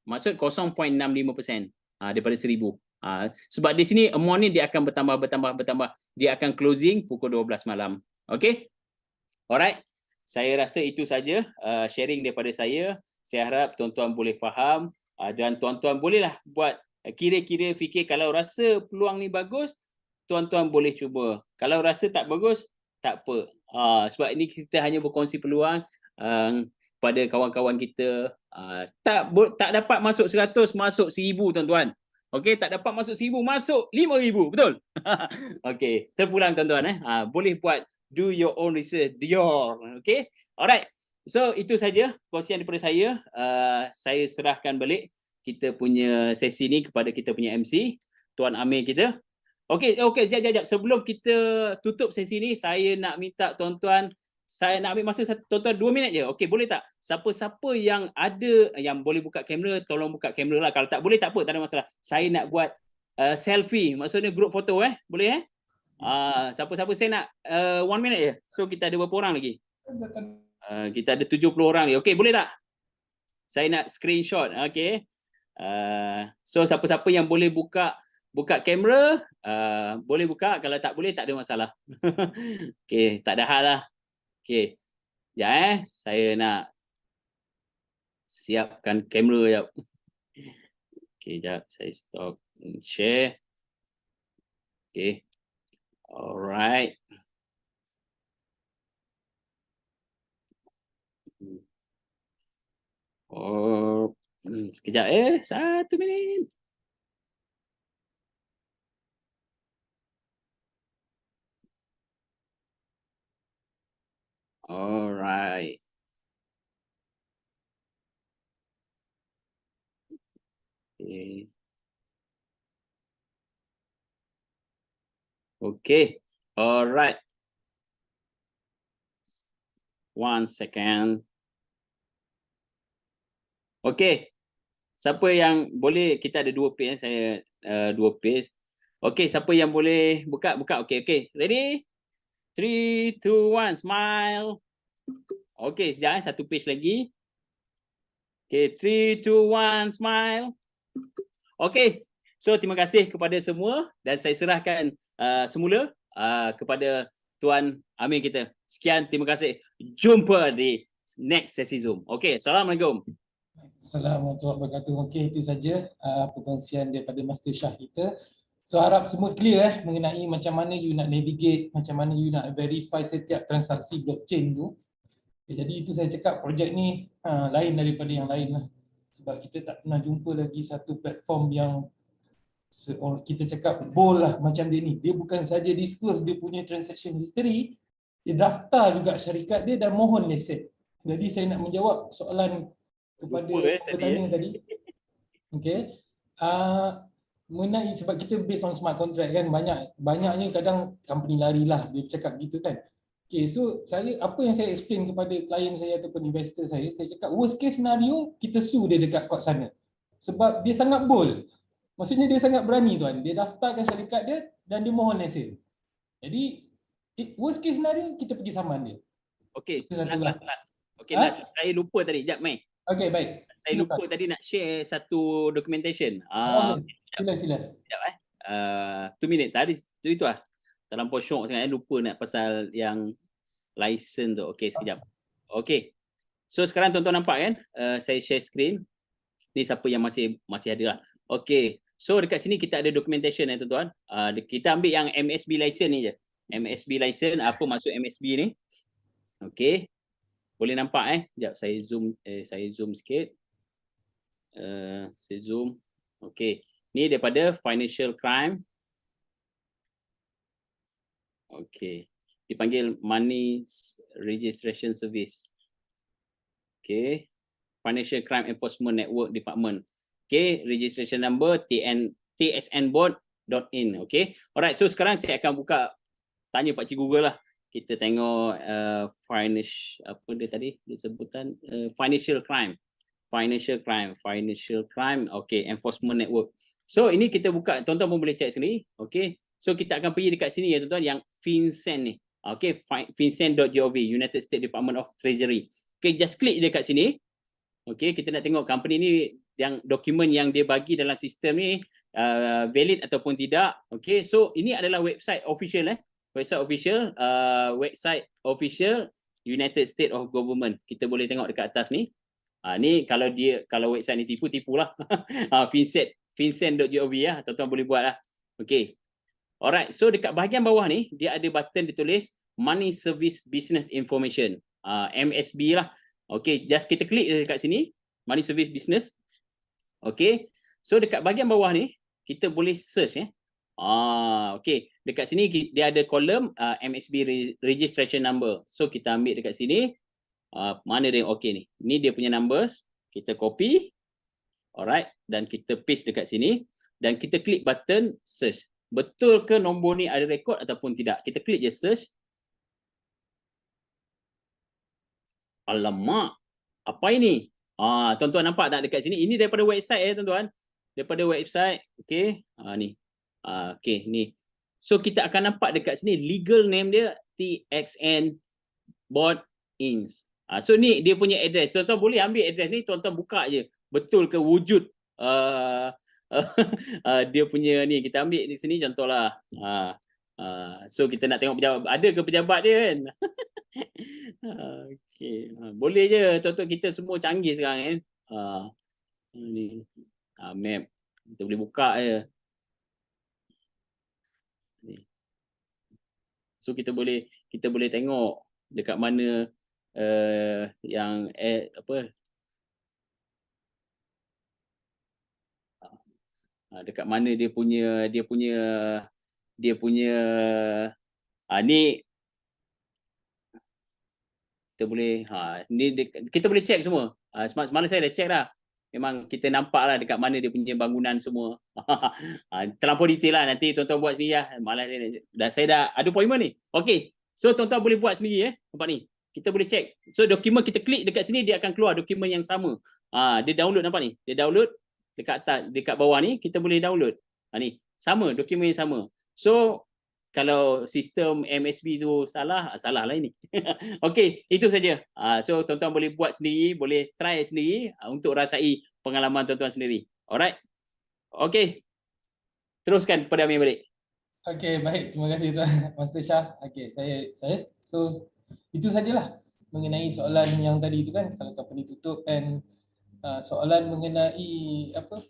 Maksud 0.65% daripada 1000. Sebab di sini amount ni dia akan bertambah. Dia akan closing pukul 12 malam. Okey? Alright. Saya rasa itu saja sharing daripada saya. Saya harap tuan-tuan boleh faham dan tuan-tuan bolehlah buat kira-kira fikir, kalau rasa peluang ni bagus, tuan-tuan boleh cuba. Kalau rasa tak bagus, tak apa. Sebab ini kita hanya berkongsi peluang pada kawan-kawan kita. Tak dapat masuk 100, masuk 1000, tuan-tuan. Okey, tak dapat masuk 1000, masuk 5000, betul? Okey, terpulang tuan-tuan boleh buat do your own research, okey? Alright. So itu saja kongsian daripada saya. Saya serahkan balik kita punya sesi ni kepada kita punya MC, Tuan Amir kita. Okey, sekejap. Sebelum kita tutup sesi ni, saya nak minta tuan-tuan, saya nak ambil masa tuan-tuan 2 minit je. Okey, boleh tak? Siapa-siapa yang ada yang boleh buka kamera, tolong buka kamera lah. Kalau tak boleh tak apa, tak ada masalah. Saya nak buat selfie, maksudnya group foto boleh Siapa-siapa, saya nak 1 minit je. So kita ada berapa orang lagi? Kita ada 70 orang ni. Okey, boleh tak? Saya nak screenshot. Okey. So siapa-siapa yang boleh buka kamera, boleh buka. Kalau tak boleh, tak ada masalah. Okey, tak ada hal lah. Okey. Sekejap saya nak siapkan kamera jap. Okey, jap saya stop share. Okey. Alright. Oh, sekejap 1 minit. Alright. Okay. Okay. Alright. 1 second. Okay. Siapa yang boleh, kita ada 2 page, saya 2 page. Okay, siapa yang boleh buka. Okay, okay. Ready? 3, 2, 1, smile. Okay, sekejap 1 page lagi. Okay, 3, 2, 1, smile. Okay, so terima kasih kepada semua dan saya serahkan semula kepada Tuan Amir kita. Sekian, terima kasih. Jumpa di next sesi Zoom. Okay, Assalamualaikum. Assalamualaikum warahmatullahi wabarakatuh. Okey, itu saja perkongsian daripada Master Shah kita. So harap semua clear mengenai macam mana you nak navigate, macam mana you nak verify setiap transaksi blockchain tu. Okay, jadi itu saya cakap projek ni lain daripada yang lain lah. Sebab kita tak pernah jumpa lagi satu platform yang kita cakap bold lah macam dia ni. Dia bukan saja disclose dia punya transaction history, dia daftar juga syarikat dia dan mohon lesen. Jadi saya nak menjawab soalan kepada petanya tadi. Okey. Mengenai sebab kita based on smart contract kan, banyaknya kadang company larilah dia cakap gitu kan. Okay, so apa yang saya explain kepada klien saya ataupun investor saya cakap worst case scenario kita sue dia dekat court sana. Sebab dia sangat bold. Maksudnya dia sangat berani tuan. Dia daftarkan syarikat dia dan dia mohon lesen. Jadi worst case scenario kita pergi saman dia. Okey, last. Okey, last. Saya lupa tadi, jap Mai. Okey, baik. Saya lupa tadi nak share satu documentation. Sila. Sekejap 2 minit. Tadi itu lah. Terlampau syok sangat lupa nak pasal yang license tu. Okey, sekejap. Okey. So sekarang tuan-tuan nampak kan? Saya share screen. Ni siapa yang masih ada lah. Okey. So dekat sini kita ada documentation tuan-tuan. Kita ambil yang MSB license ni je. MSB license, apa maksud MSB ni? Okey. Boleh nampak Sekejap saya zoom sikit. Saya zoom. Okey. Ni daripada financial crime. Okey. Dipanggil Money Registration Service. Okey. Financial Crime Enforcement Network Department. Okey, registration number tsnboard.in. Okey. Alright, so sekarang saya akan buka, tanya Pak Cik Google lah. Kita tengok apa dia tadi disebutan financial crime. Okey, enforcement network. So ini kita buka, tuan-tuan pun boleh cek sendiri. Okey. So kita akan pergi dekat sini tuan-tuan yang FinCEN ni. Okey, fincen.gov, United States Department of Treasury. Okey, just klik dekat sini. Okey, kita nak tengok company ni yang dokumen yang dia bagi dalam sistem ni valid ataupun tidak. Okey, so ini adalah website official website official United States of Government. Kita boleh tengok dekat atas ni. Ni kalau website ni tipulah. fincen.gov ya, tuan-tuan boleh buatlah. Okey. Alright, so dekat bahagian bawah ni dia ada button ditulis Money Service Business Information. MSB lah. Okey, just kita klik dekat sini, Money Service Business. Okey. So dekat bahagian bawah ni kita boleh search okey, dekat sini dia ada kolom MSB registration number. So kita ambil dekat sini. Mana dia? Okey ni. Ni dia punya numbers. Kita copy. Alright, dan kita paste dekat sini dan kita klik button search. Betul ke nombor ni ada rekod ataupun tidak? Kita klik je search. Alamak. Apa ini? Tuan-tuan nampak tak dekat sini? Ini daripada website tuan-tuan. Daripada website. Okey. Ni. Okey, ni. So kita akan nampak dekat sini legal name dia TXN Board Inc. So ni dia punya address. Tuan-tuan boleh ambil address ni, tuan-tuan buka je. Betul ke wujud dia punya ni, kita ambil di sini contohlah. So kita nak tengok pejabat, ada ke pejabat dia kan? Okey, boleh je tuan-tuan, kita semua canggih sekarang kan. Ni map kita boleh buka je. Ni. So kita boleh tengok dekat mana yang apa dekat mana dia punya ni kita boleh ni kita boleh check semua. Semalam saya dah check dah. Memang kita nampak lah dekat mana dia punya bangunan semua. Terlampau detail lah, nanti tuan-tuan buat sendiri lah. Malas saya dah ada appointment ni. Okey. So tuan-tuan boleh buat sendiri nampak ni. Kita boleh check. So dokumen kita klik dekat sini, dia akan keluar dokumen yang sama. Dia download, nampak ni. Dia download dekat atas, dekat bawah ni kita boleh download. Ni sama, dokumen yang sama. So kalau sistem MSB tu salah lah ini. Okey, itu saja. So tuan-tuan boleh buat sendiri, boleh try sendiri untuk rasai pengalaman tuan-tuan sendiri. Alright. Okey. Teruskan pada Amir balik. Okey, baik. Terima kasih Tuan Master Shah. Okey, saya. So itu sajalah mengenai soalan yang tadi itu kan, kalau company tutup, dan soalan mengenai apa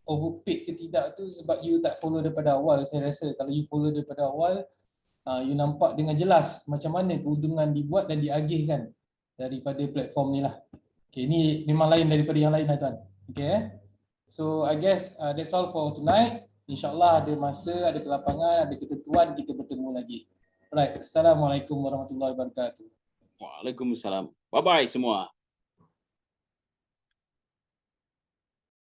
overpaid ke tidak tu sebab you tak follow daripada awal. Saya rasa kalau you follow daripada awal, you nampak dengan jelas macam mana keuntungan dibuat dan diagihkan daripada platform ni lah. Okay, ni memang lain daripada yang lain lah Tuan. Okay, so I guess that's all for tonight. InsyaAllah ada masa, ada kelapangan, ada ketentuan, kita bertemu lagi. Alright, Assalamualaikum warahmatullahi wabarakatuh. Waalaikumsalam. Bye-bye semua.